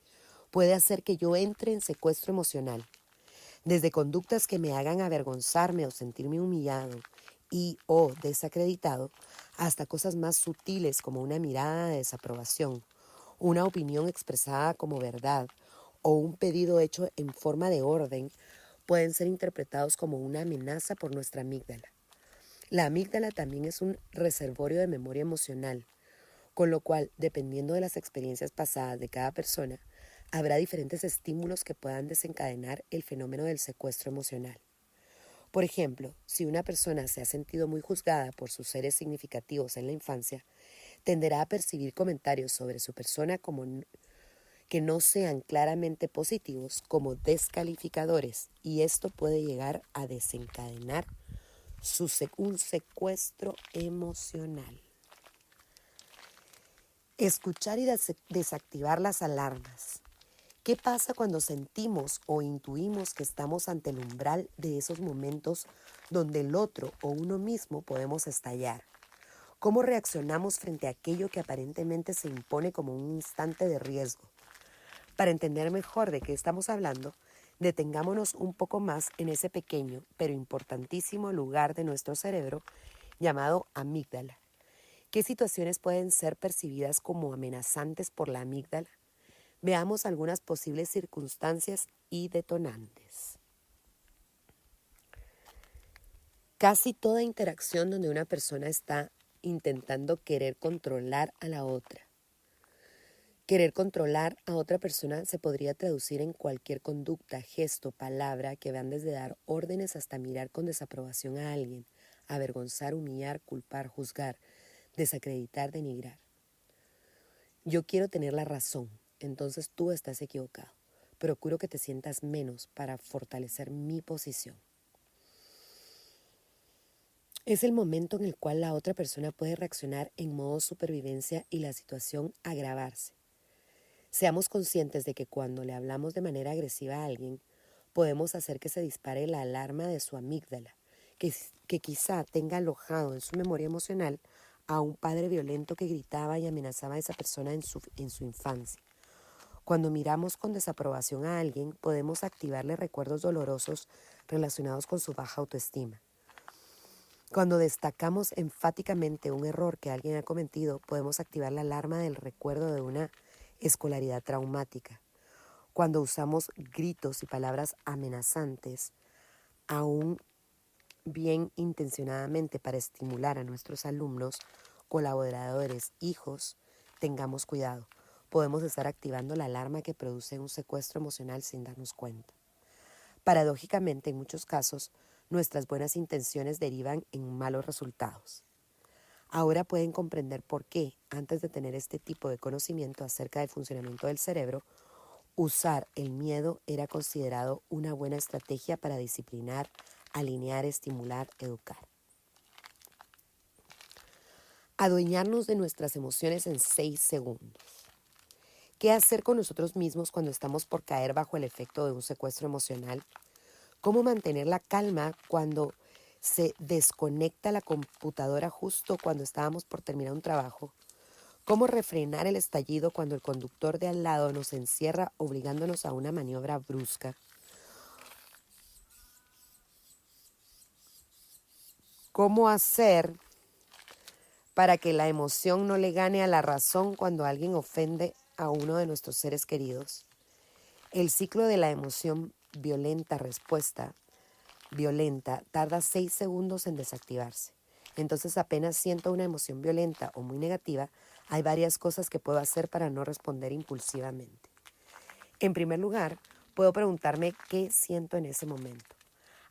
puede hacer que yo entre en secuestro emocional. Desde conductas que me hagan avergonzarme o sentirme humillado y o desacreditado, hasta cosas más sutiles como una mirada de desaprobación, una opinión expresada como verdad o un pedido hecho en forma de orden, pueden ser interpretados como una amenaza por nuestra amígdala. La amígdala también es un reservorio de memoria emocional, con lo cual, dependiendo de las experiencias pasadas de cada persona, habrá diferentes estímulos que puedan desencadenar el fenómeno del secuestro emocional. Por ejemplo, si una persona se ha sentido muy juzgada por sus seres significativos en la infancia, tenderá a percibir comentarios sobre su persona que no sean claramente positivos como descalificadores, y esto puede llegar a desencadenar un secuestro emocional. Escuchar y desactivar las alarmas. ¿Qué pasa cuando sentimos o intuimos que estamos ante el umbral de esos momentos donde el otro o uno mismo podemos estallar? ¿Cómo reaccionamos frente a aquello que aparentemente se impone como un instante de riesgo? Para entender mejor de qué estamos hablando, detengámonos un poco más en ese pequeño pero importantísimo lugar de nuestro cerebro llamado amígdala. ¿Qué situaciones pueden ser percibidas como amenazantes por la amígdala? Veamos algunas posibles circunstancias y detonantes. Casi toda interacción donde una persona está intentando querer controlar a la otra. Querer controlar a otra persona se podría traducir en cualquier conducta, gesto, palabra que van desde dar órdenes hasta mirar con desaprobación a alguien, avergonzar, humillar, culpar, juzgar, desacreditar, denigrar. Yo quiero tener la razón, entonces tú estás equivocado. Procuro que te sientas menos para fortalecer mi posición. Es el momento en el cual la otra persona puede reaccionar en modo supervivencia y la situación agravarse. Seamos conscientes de que cuando le hablamos de manera agresiva a alguien, podemos hacer que se dispare la alarma de su amígdala, que quizá tenga alojado en su memoria emocional a un padre violento que gritaba y amenazaba a esa persona en su infancia. Cuando miramos con desaprobación a alguien, podemos activarle recuerdos dolorosos relacionados con su baja autoestima. Cuando destacamos enfáticamente un error que alguien ha cometido, podemos activar la alarma del recuerdo de una escolaridad traumática. Cuando usamos gritos y palabras amenazantes, aún bien intencionadamente para estimular a nuestros alumnos, colaboradores, hijos, tengamos cuidado. Podemos estar activando la alarma que produce un secuestro emocional sin darnos cuenta. Paradójicamente, en muchos casos, nuestras buenas intenciones derivan en malos resultados. Ahora pueden comprender por qué, antes de tener este tipo de conocimiento acerca del funcionamiento del cerebro, usar el miedo era considerado una buena estrategia para disciplinar, alinear, estimular, educar. Adueñarnos de nuestras emociones en 6 segundos. ¿Qué hacer con nosotros mismos cuando estamos por caer bajo el efecto de un secuestro emocional? ¿Cómo mantener la calma cuando se desconecta la computadora justo cuando estábamos por terminar un trabajo? ¿Cómo refrenar el estallido cuando el conductor de al lado nos encierra obligándonos a una maniobra brusca? ¿Cómo hacer para que la emoción no le gane a la razón cuando alguien ofende a uno de nuestros seres queridos? El ciclo de la emoción respuesta violenta tarda 6 segundos en desactivarse. Entonces, apenas siento una emoción violenta o muy negativa, hay varias cosas que puedo hacer para no responder impulsivamente. En primer lugar, puedo preguntarme qué siento en ese momento.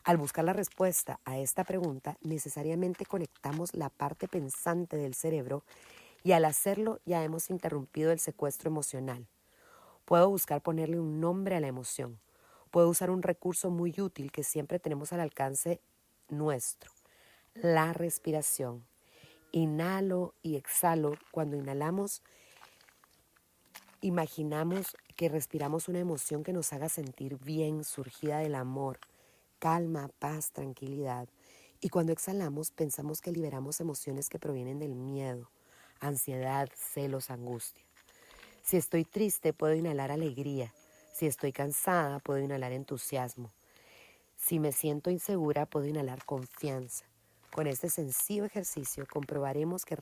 Al buscar la respuesta a esta pregunta, necesariamente conectamos la parte pensante del cerebro y al hacerlo ya hemos interrumpido el secuestro emocional. Puedo buscar ponerle un nombre a la emoción. Puedo usar un recurso muy útil que siempre tenemos al alcance nuestro, la respiración. Inhalo y exhalo. Cuando inhalamos, imaginamos que respiramos una emoción que nos haga sentir bien, surgida del amor, calma, paz, tranquilidad. Y cuando exhalamos, pensamos que liberamos emociones que provienen del miedo, ansiedad, celos, angustia. Si estoy triste, puedo inhalar alegría. Si estoy cansada, puedo inhalar entusiasmo. Si me siento insegura, puedo inhalar confianza. Con este sencillo ejercicio comprobaremos qué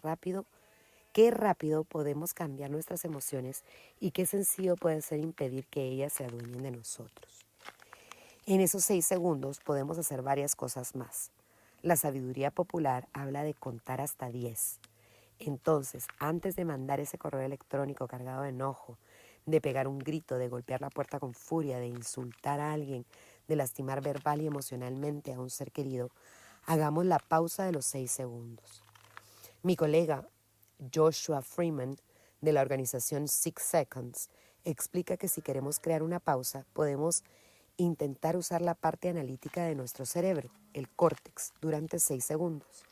rápido podemos cambiar nuestras emociones y qué sencillo puede ser impedir que ellas se adueñen de nosotros. En esos 6 segundos podemos hacer varias cosas más. La sabiduría popular habla de contar hasta 10. Entonces, antes de mandar ese correo electrónico cargado de enojo, de pegar un grito, de golpear la puerta con furia, de insultar a alguien, de lastimar verbal y emocionalmente a un ser querido, hagamos la pausa de los 6 segundos. Mi colega Joshua Freeman, de la organización 6 Seconds, explica que si queremos crear una pausa, podemos intentar usar la parte analítica de nuestro cerebro, el córtex, durante 6 segundos.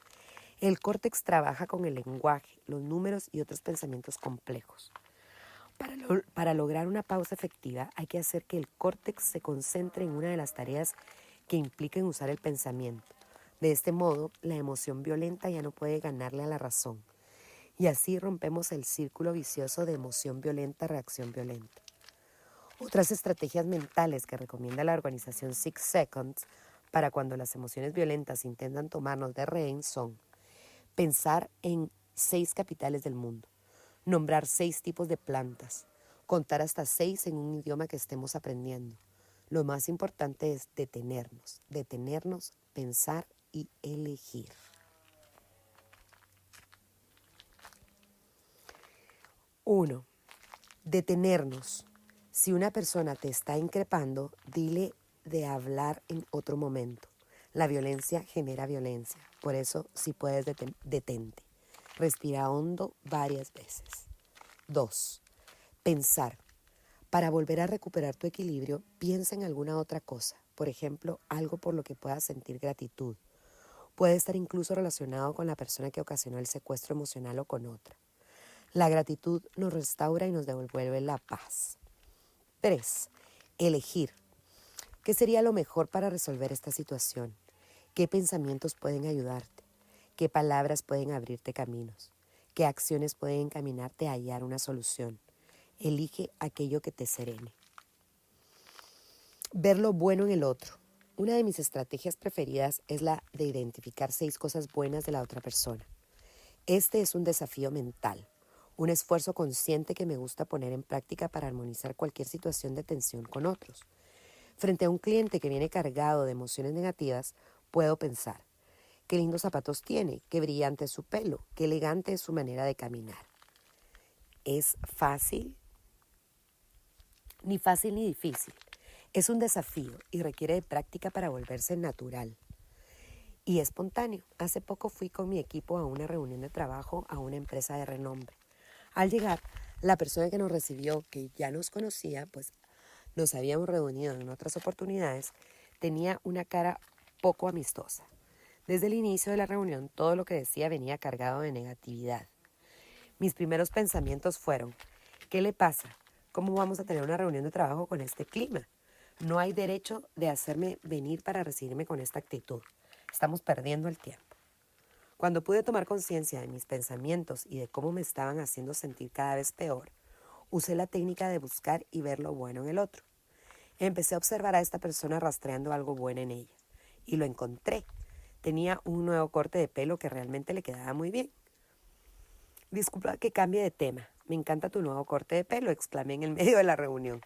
El córtex trabaja con el lenguaje, los números y otros pensamientos complejos. Para lograr una pausa efectiva, hay que hacer que el córtex se concentre en una de las tareas que impliquen usar el pensamiento. De este modo, la emoción violenta ya no puede ganarle a la razón. Y así rompemos el círculo vicioso de emoción violenta, reacción violenta. Otras estrategias mentales que recomienda la organización 6 Seconds para cuando las emociones violentas intentan tomarnos de rehén son pensar en 6 capitales del mundo, nombrar 6 tipos de plantas, contar hasta 6 en un idioma que estemos aprendiendo. Lo más importante es detenernos, pensar y elegir. 1. Detenernos. Si una persona te está increpando, dile de hablar en otro momento. La violencia genera violencia. Por eso, si puedes, detente. Respira hondo varias veces. 2. Pensar. Para volver a recuperar tu equilibrio, piensa en alguna otra cosa. Por ejemplo, algo por lo que puedas sentir gratitud. Puede estar incluso relacionado con la persona que ocasionó el secuestro emocional o con otra. La gratitud nos restaura y nos devuelve la paz. 3. Elegir. ¿Qué sería lo mejor para resolver esta situación? ¿Qué pensamientos pueden ayudarte? ¿Qué palabras pueden abrirte caminos? ¿Qué acciones pueden encaminarte a hallar una solución? Elige aquello que te serene. Ver lo bueno en el otro. Una de mis estrategias preferidas es la de identificar 6 cosas buenas de la otra persona. Este es un desafío mental, un esfuerzo consciente que me gusta poner en práctica para armonizar cualquier situación de tensión con otros. Frente a un cliente que viene cargado de emociones negativas, puedo pensar, qué lindos zapatos tiene, qué brillante es su pelo, qué elegante es su manera de caminar. ¿Es fácil? Ni fácil ni difícil. Es un desafío y requiere de práctica para volverse natural. Y espontáneo. Hace poco fui con mi equipo a una reunión de trabajo a una empresa de renombre. Al llegar, la persona que nos recibió, que ya nos conocía, pues nos habíamos reunido en otras oportunidades, tenía una cara poco amistosa. Desde el inicio de la reunión, todo lo que decía venía cargado de negatividad. Mis primeros pensamientos fueron, ¿qué le pasa? ¿Cómo vamos a tener una reunión de trabajo con este clima? No hay derecho de hacerme venir para recibirme con esta actitud. Estamos perdiendo el tiempo. Cuando pude tomar conciencia de mis pensamientos y de cómo me estaban haciendo sentir cada vez peor, usé la técnica de buscar y ver lo bueno en el otro. Empecé a observar a esta persona rastreando algo bueno en ella. Y lo encontré. Tenía un nuevo corte de pelo que realmente le quedaba muy bien. Disculpa que cambie de tema. Me encanta tu nuevo corte de pelo, exclamé en el medio de la reunión.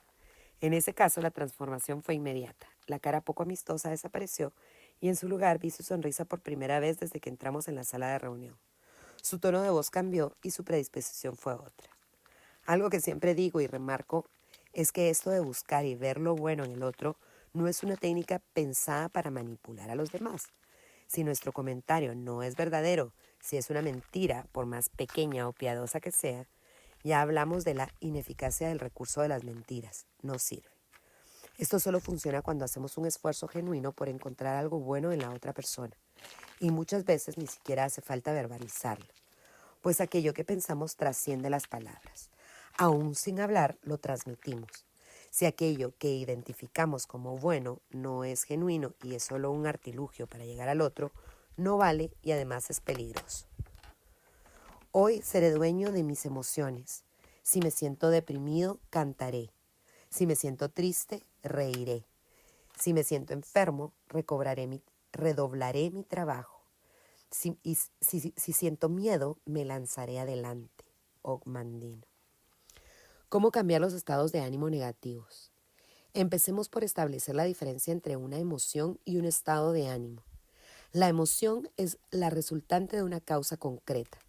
En ese caso, la transformación fue inmediata. La cara poco amistosa desapareció y en su lugar vi su sonrisa por primera vez desde que entramos en la sala de reunión. Su tono de voz cambió y su predisposición fue otra. Algo que siempre digo y remarco es que esto de buscar y ver lo bueno en el otro no es una técnica pensada para manipular a los demás. Si nuestro comentario no es verdadero, si es una mentira, por más pequeña o piadosa que sea, Ya hablamos de la ineficacia del recurso de las mentiras. No sirve. Esto solo funciona cuando hacemos un esfuerzo genuino por encontrar algo bueno en la otra persona. Y muchas veces ni siquiera hace falta verbalizarlo, pues aquello que pensamos trasciende las palabras. Aún sin hablar, lo transmitimos. Si aquello que identificamos como bueno no es genuino y es solo un artilugio para llegar al otro, no vale y además es peligroso. Hoy seré dueño de mis emociones. Si me siento deprimido, cantaré. Si me siento triste, reiré. Si me siento enfermo, redoblaré mi trabajo. Si siento miedo, me lanzaré adelante. Ogmandino. ¿Cómo cambiar los estados de ánimo negativos? Empecemos por establecer la diferencia entre una emoción y un estado de ánimo. La emoción es la resultante de una causa concreta.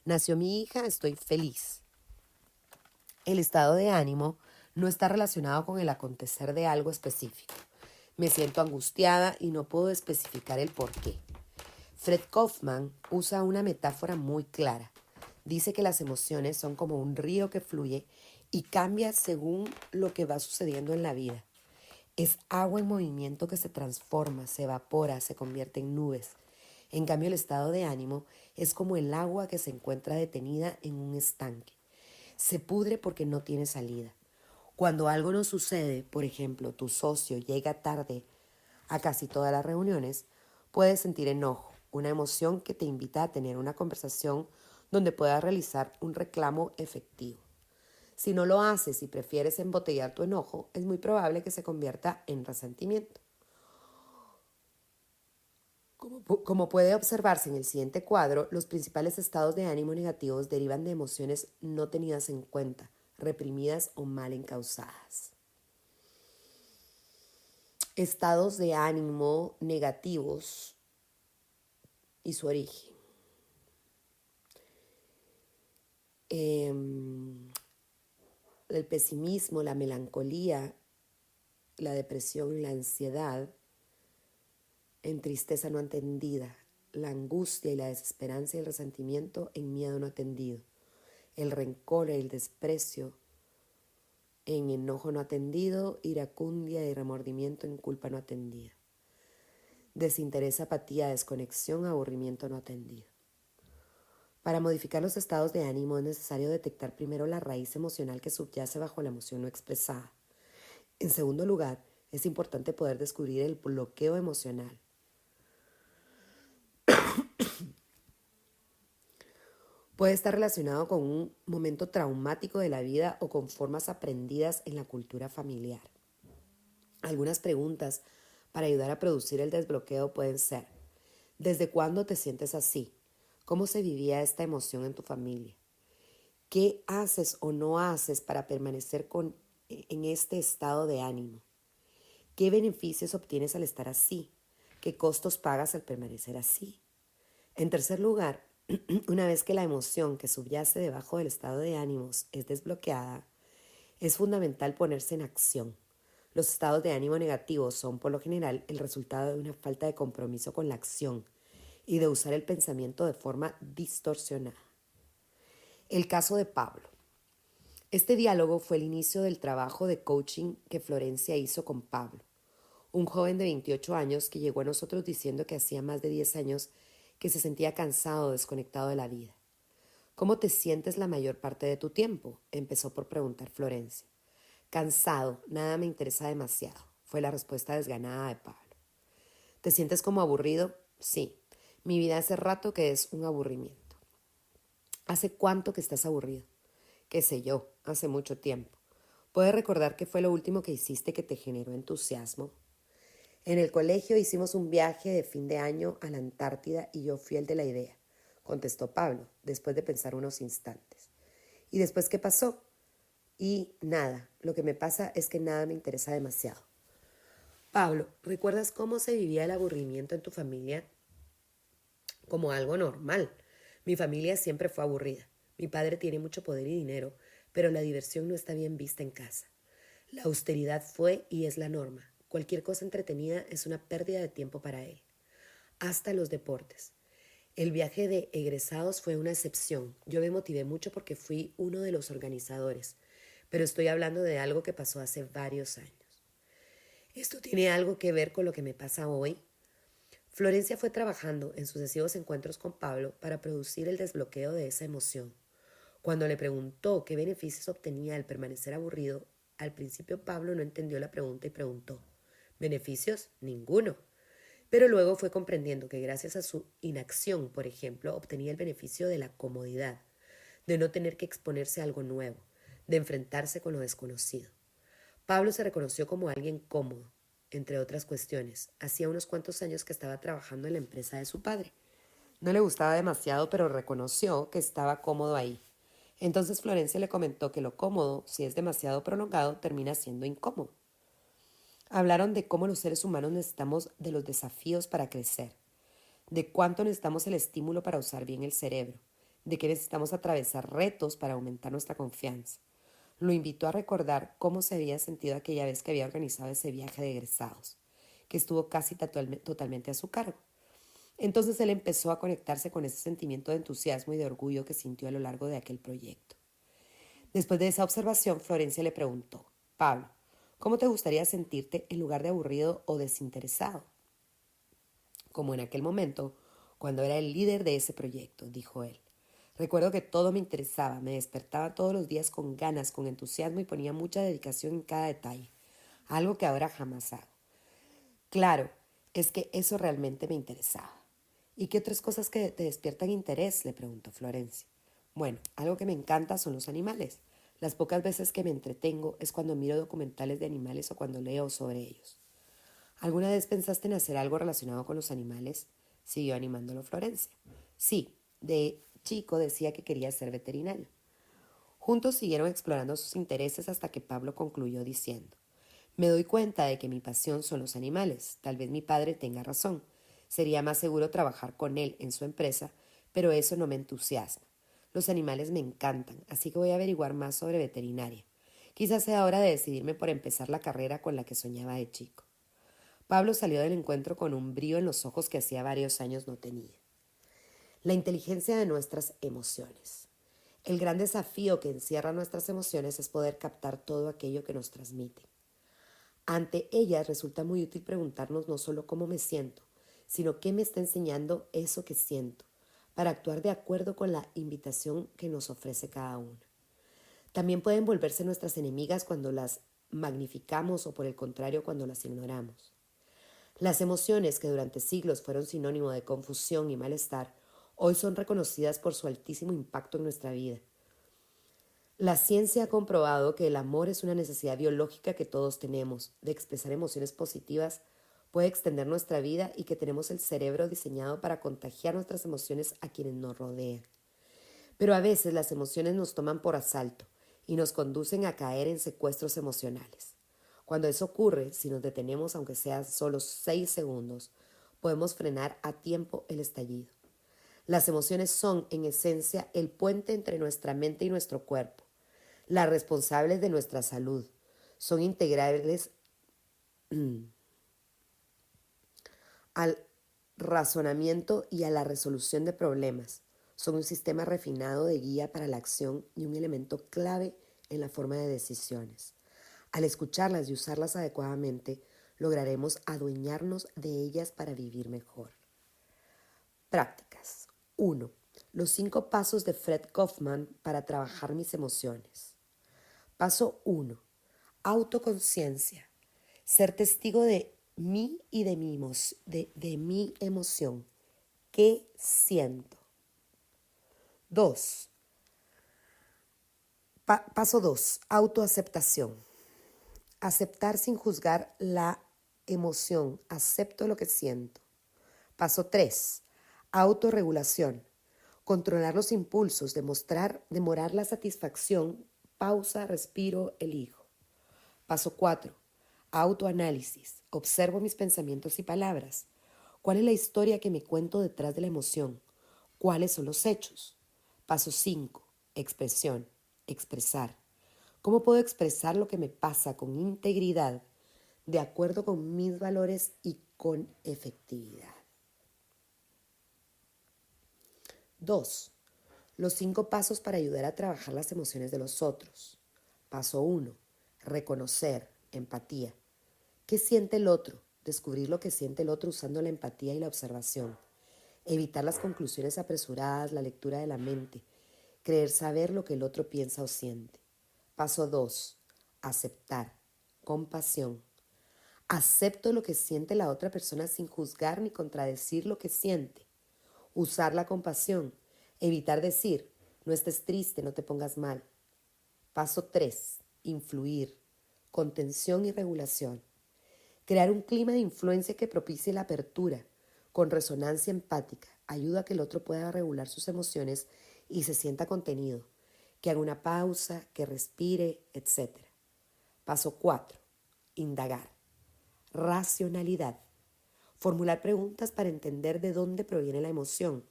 Nació mi hija, estoy feliz. El estado de ánimo no está relacionado con el acontecer de algo específico. Me siento angustiada y no puedo especificar el por qué. Fred Kaufman usa una metáfora muy clara. Dice que las emociones son como un río que fluye y cambia según lo que va sucediendo en la vida. Es agua en movimiento que se transforma, se evapora, se convierte en nubes. En cambio, el estado de ánimo es como el agua que se encuentra detenida en un estanque. Se pudre porque no tiene salida. Cuando algo no sucede, por ejemplo, tu socio llega tarde a casi todas las reuniones, puedes sentir enojo, una emoción que te invita a tener una conversación donde puedas realizar un reclamo efectivo. Si no lo haces y prefieres embotellar tu enojo, es muy probable que se convierta en resentimiento. Como puede observarse en el siguiente cuadro, los principales estados de ánimo negativos derivan de emociones no tenidas en cuenta, reprimidas o mal encausadas. Estados de ánimo negativos y su origen. El pesimismo, la melancolía, la depresión, la ansiedad, en tristeza no entendida, la angustia y la desesperanza y el resentimiento en miedo no atendido, el rencor y el desprecio en enojo no atendido, iracundia y remordimiento en culpa no atendida, desinterés, apatía, desconexión, aburrimiento no atendido. Para modificar los estados de ánimo es necesario detectar primero la raíz emocional que subyace bajo la emoción no expresada. En segundo lugar, es importante poder descubrir el bloqueo emocional. Puede estar relacionado con un momento traumático de la vida o con formas aprendidas en la cultura familiar. Algunas preguntas para ayudar a producir el desbloqueo pueden ser: ¿desde cuándo te sientes así? ¿Cómo se vivía esta emoción en tu familia? ¿Qué haces o no haces para permanecer en este estado de ánimo? ¿Qué beneficios obtienes al estar así? ¿Qué costos pagas al permanecer así? En tercer lugar, una vez que la emoción que subyace debajo del estado de ánimos es desbloqueada, es fundamental ponerse en acción. Los estados de ánimo negativos son, por lo general, el resultado de una falta de compromiso con la acción y de usar el pensamiento de forma distorsionada. El caso de Pablo. Este diálogo fue el inicio del trabajo de coaching que Florencia hizo con Pablo, un joven de 28 años que llegó a nosotros diciendo que hacía más de 10 años que se sentía cansado o desconectado de la vida. ¿Cómo te sientes la mayor parte de tu tiempo?, empezó por preguntar Florencia. Cansado, nada me interesa demasiado, fue la respuesta desganada de Pablo. ¿Te sientes como aburrido? Sí, mi vida hace rato que es un aburrimiento. ¿Hace cuánto que estás aburrido? Qué sé yo, hace mucho tiempo. ¿Puedes recordar qué fue lo último que hiciste que te generó entusiasmo? En el colegio hicimos un viaje de fin de año a la Antártida y yo fui el de la idea, contestó Pablo, después de pensar unos instantes. ¿Y después qué pasó? Y nada, lo que me pasa es que nada me interesa demasiado. Pablo, ¿recuerdas cómo se vivía el aburrimiento en tu familia? Como algo normal. Mi familia siempre fue aburrida. Mi padre tiene mucho poder y dinero, pero la diversión no está bien vista en casa. La austeridad fue y es la norma. Cualquier cosa entretenida es una pérdida de tiempo para él. Hasta los deportes. El viaje de egresados fue una excepción. Yo me motivé mucho porque fui uno de los organizadores, pero estoy hablando de algo que pasó hace varios años. ¿Esto tiene algo que ver con lo que me pasa hoy? Florencia fue trabajando en sucesivos encuentros con Pablo para producir el desbloqueo de esa emoción. Cuando le preguntó qué beneficios obtenía al permanecer aburrido, al principio Pablo no entendió la pregunta y preguntó: ¿beneficios? Ninguno. Pero luego fue comprendiendo que gracias a su inacción, por ejemplo, obtenía el beneficio de la comodidad, de no tener que exponerse a algo nuevo, de enfrentarse con lo desconocido. Pablo se reconoció como alguien cómodo, entre otras cuestiones. Hacía unos cuantos años que estaba trabajando en la empresa de su padre. No le gustaba demasiado, pero reconoció que estaba cómodo ahí. Entonces Florencia le comentó que lo cómodo, si es demasiado prolongado, termina siendo incómodo. Hablaron de cómo los seres humanos necesitamos de los desafíos para crecer, de cuánto necesitamos el estímulo para usar bien el cerebro, de que necesitamos atravesar retos para aumentar nuestra confianza. Lo invitó a recordar cómo se había sentido aquella vez que había organizado ese viaje de egresados, que estuvo casi totalmente a su cargo. Entonces él empezó a conectarse con ese sentimiento de entusiasmo y de orgullo que sintió a lo largo de aquel proyecto. Después de esa observación, Florencia le preguntó: Pablo, ¿cómo te gustaría sentirte en lugar de aburrido o desinteresado? Como en aquel momento, cuando era el líder de ese proyecto, dijo él. Recuerdo que todo me interesaba, me despertaba todos los días con ganas, con entusiasmo y ponía mucha dedicación en cada detalle, algo que ahora jamás hago. Claro, es que eso realmente me interesaba. ¿Y qué otras cosas que te despiertan interés?, le preguntó Florencia. Bueno, algo que me encanta son los animales. Las pocas veces que me entretengo es cuando miro documentales de animales o cuando leo sobre ellos. ¿Alguna vez pensaste en hacer algo relacionado con los animales?, siguió animándolo Florencia. Sí, de chico decía que quería ser veterinario. Juntos siguieron explorando sus intereses hasta que Pablo concluyó diciendo: me doy cuenta de que mi pasión son los animales. Tal vez mi padre tenga razón. Sería más seguro trabajar con él en su empresa, pero eso no me entusiasma. Los animales me encantan, así que voy a averiguar más sobre veterinaria. Quizás sea hora de decidirme por empezar la carrera con la que soñaba de chico. Pablo salió del encuentro con un brillo en los ojos que hacía varios años no tenía. La inteligencia de nuestras emociones. El gran desafío que encierra nuestras emociones es poder captar todo aquello que nos transmiten. Ante ellas resulta muy útil preguntarnos no solo cómo me siento, sino qué me está enseñando eso que siento, para actuar de acuerdo con la invitación que nos ofrece cada una. También pueden volverse nuestras enemigas cuando las magnificamos o por el contrario cuando las ignoramos. Las emociones que durante siglos fueron sinónimo de confusión y malestar, hoy son reconocidas por su altísimo impacto en nuestra vida. La ciencia ha comprobado que el amor es una necesidad biológica que todos tenemos, de expresar emociones positivas, puede extender nuestra vida y que tenemos el cerebro diseñado para contagiar nuestras emociones a quienes nos rodean. Pero a veces las emociones nos toman por asalto y nos conducen a caer en secuestros emocionales. Cuando eso ocurre, si nos detenemos aunque sea solo 6 segundos, podemos frenar a tiempo el estallido. Las emociones son, en esencia, el puente entre nuestra mente y nuestro cuerpo, las responsables de nuestra salud. Son integrales al razonamiento y a la resolución de problemas. Son un sistema refinado de guía para la acción y un elemento clave en la forma de decisiones. Al escucharlas y usarlas adecuadamente, lograremos adueñarnos de ellas para vivir mejor. Prácticas. 1. Los 5 pasos de Fred Kaufman para trabajar mis emociones. Paso 1. Autoconciencia. Ser testigo de mí y de mi emoción. ¿Qué siento? 2. Paso 2. Autoaceptación. Aceptar sin juzgar la emoción. Acepto lo que siento. Paso 3. Autorregulación. Controlar los impulsos, demorar la satisfacción. Pausa, respiro, elijo. Paso 4. Autoanálisis. Observo mis pensamientos y palabras. ¿Cuál es la historia que me cuento detrás de la emoción? ¿Cuáles son los hechos? Paso 5. Expresión. Expresar. ¿Cómo puedo expresar lo que me pasa con integridad, de acuerdo con mis valores y con efectividad? 2. Los 5 pasos para ayudar a trabajar las emociones de los otros. Paso 1. Reconocer, empatía. ¿Qué siente el otro? Descubrir lo que siente el otro usando la empatía y la observación. Evitar las conclusiones apresuradas, la lectura de la mente. Creer saber lo que el otro piensa o siente. Paso 2. Aceptar, compasión. Acepto lo que siente la otra persona sin juzgar ni contradecir lo que siente. Usar la compasión. Evitar decir, no estés triste, no te pongas mal. Paso 3. Influir. Contención y regulación. Crear un clima de influencia que propicie la apertura, con resonancia empática. Ayuda a que el otro pueda regular sus emociones y se sienta contenido. Que haga una pausa, que respire, etc. Paso 4. Indagar. Racionalidad. Formular preguntas para entender de dónde proviene la emoción.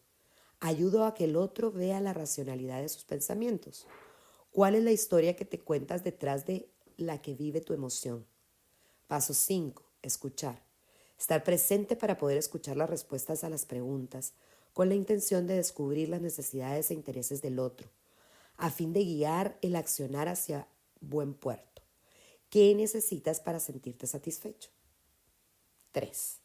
Ayudo a que el otro vea la racionalidad de sus pensamientos. ¿Cuál es la historia que te cuentas detrás de la que vive tu emoción? Paso 5. Escuchar. Estar presente para poder escuchar las respuestas a las preguntas con la intención de descubrir las necesidades e intereses del otro, a fin de guiar el accionar hacia buen puerto. ¿Qué necesitas para sentirte satisfecho? 3.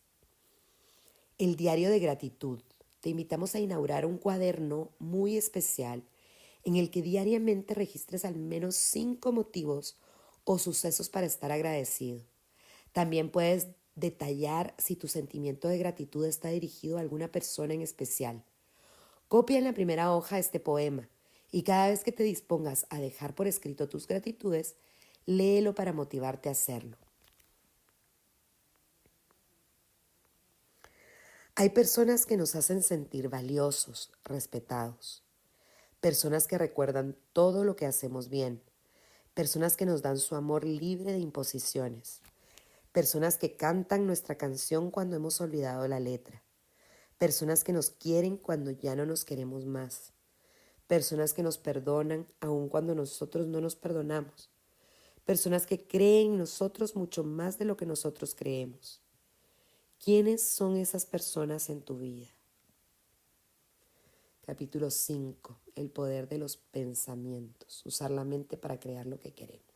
El diario de gratitud. Te invitamos a inaugurar un cuaderno muy especial en el que diariamente registres al menos 5 motivos o sucesos para estar agradecido. También puedes detallar si tu sentimiento de gratitud está dirigido a alguna persona en especial. Copia en la primera hoja este poema y cada vez que te dispongas a dejar por escrito tus gratitudes, léelo para motivarte a hacerlo. Hay personas que nos hacen sentir valiosos, respetados. Personas que recuerdan todo lo que hacemos bien. Personas que nos dan su amor libre de imposiciones. Personas que cantan nuestra canción cuando hemos olvidado la letra. Personas que nos quieren cuando ya no nos queremos más. Personas que nos perdonan aun cuando nosotros no nos perdonamos. Personas que creen en nosotros mucho más de lo que nosotros creemos. ¿Quiénes son esas personas en tu vida? Capítulo 5. El poder de los pensamientos. Usar la mente para crear lo que queremos.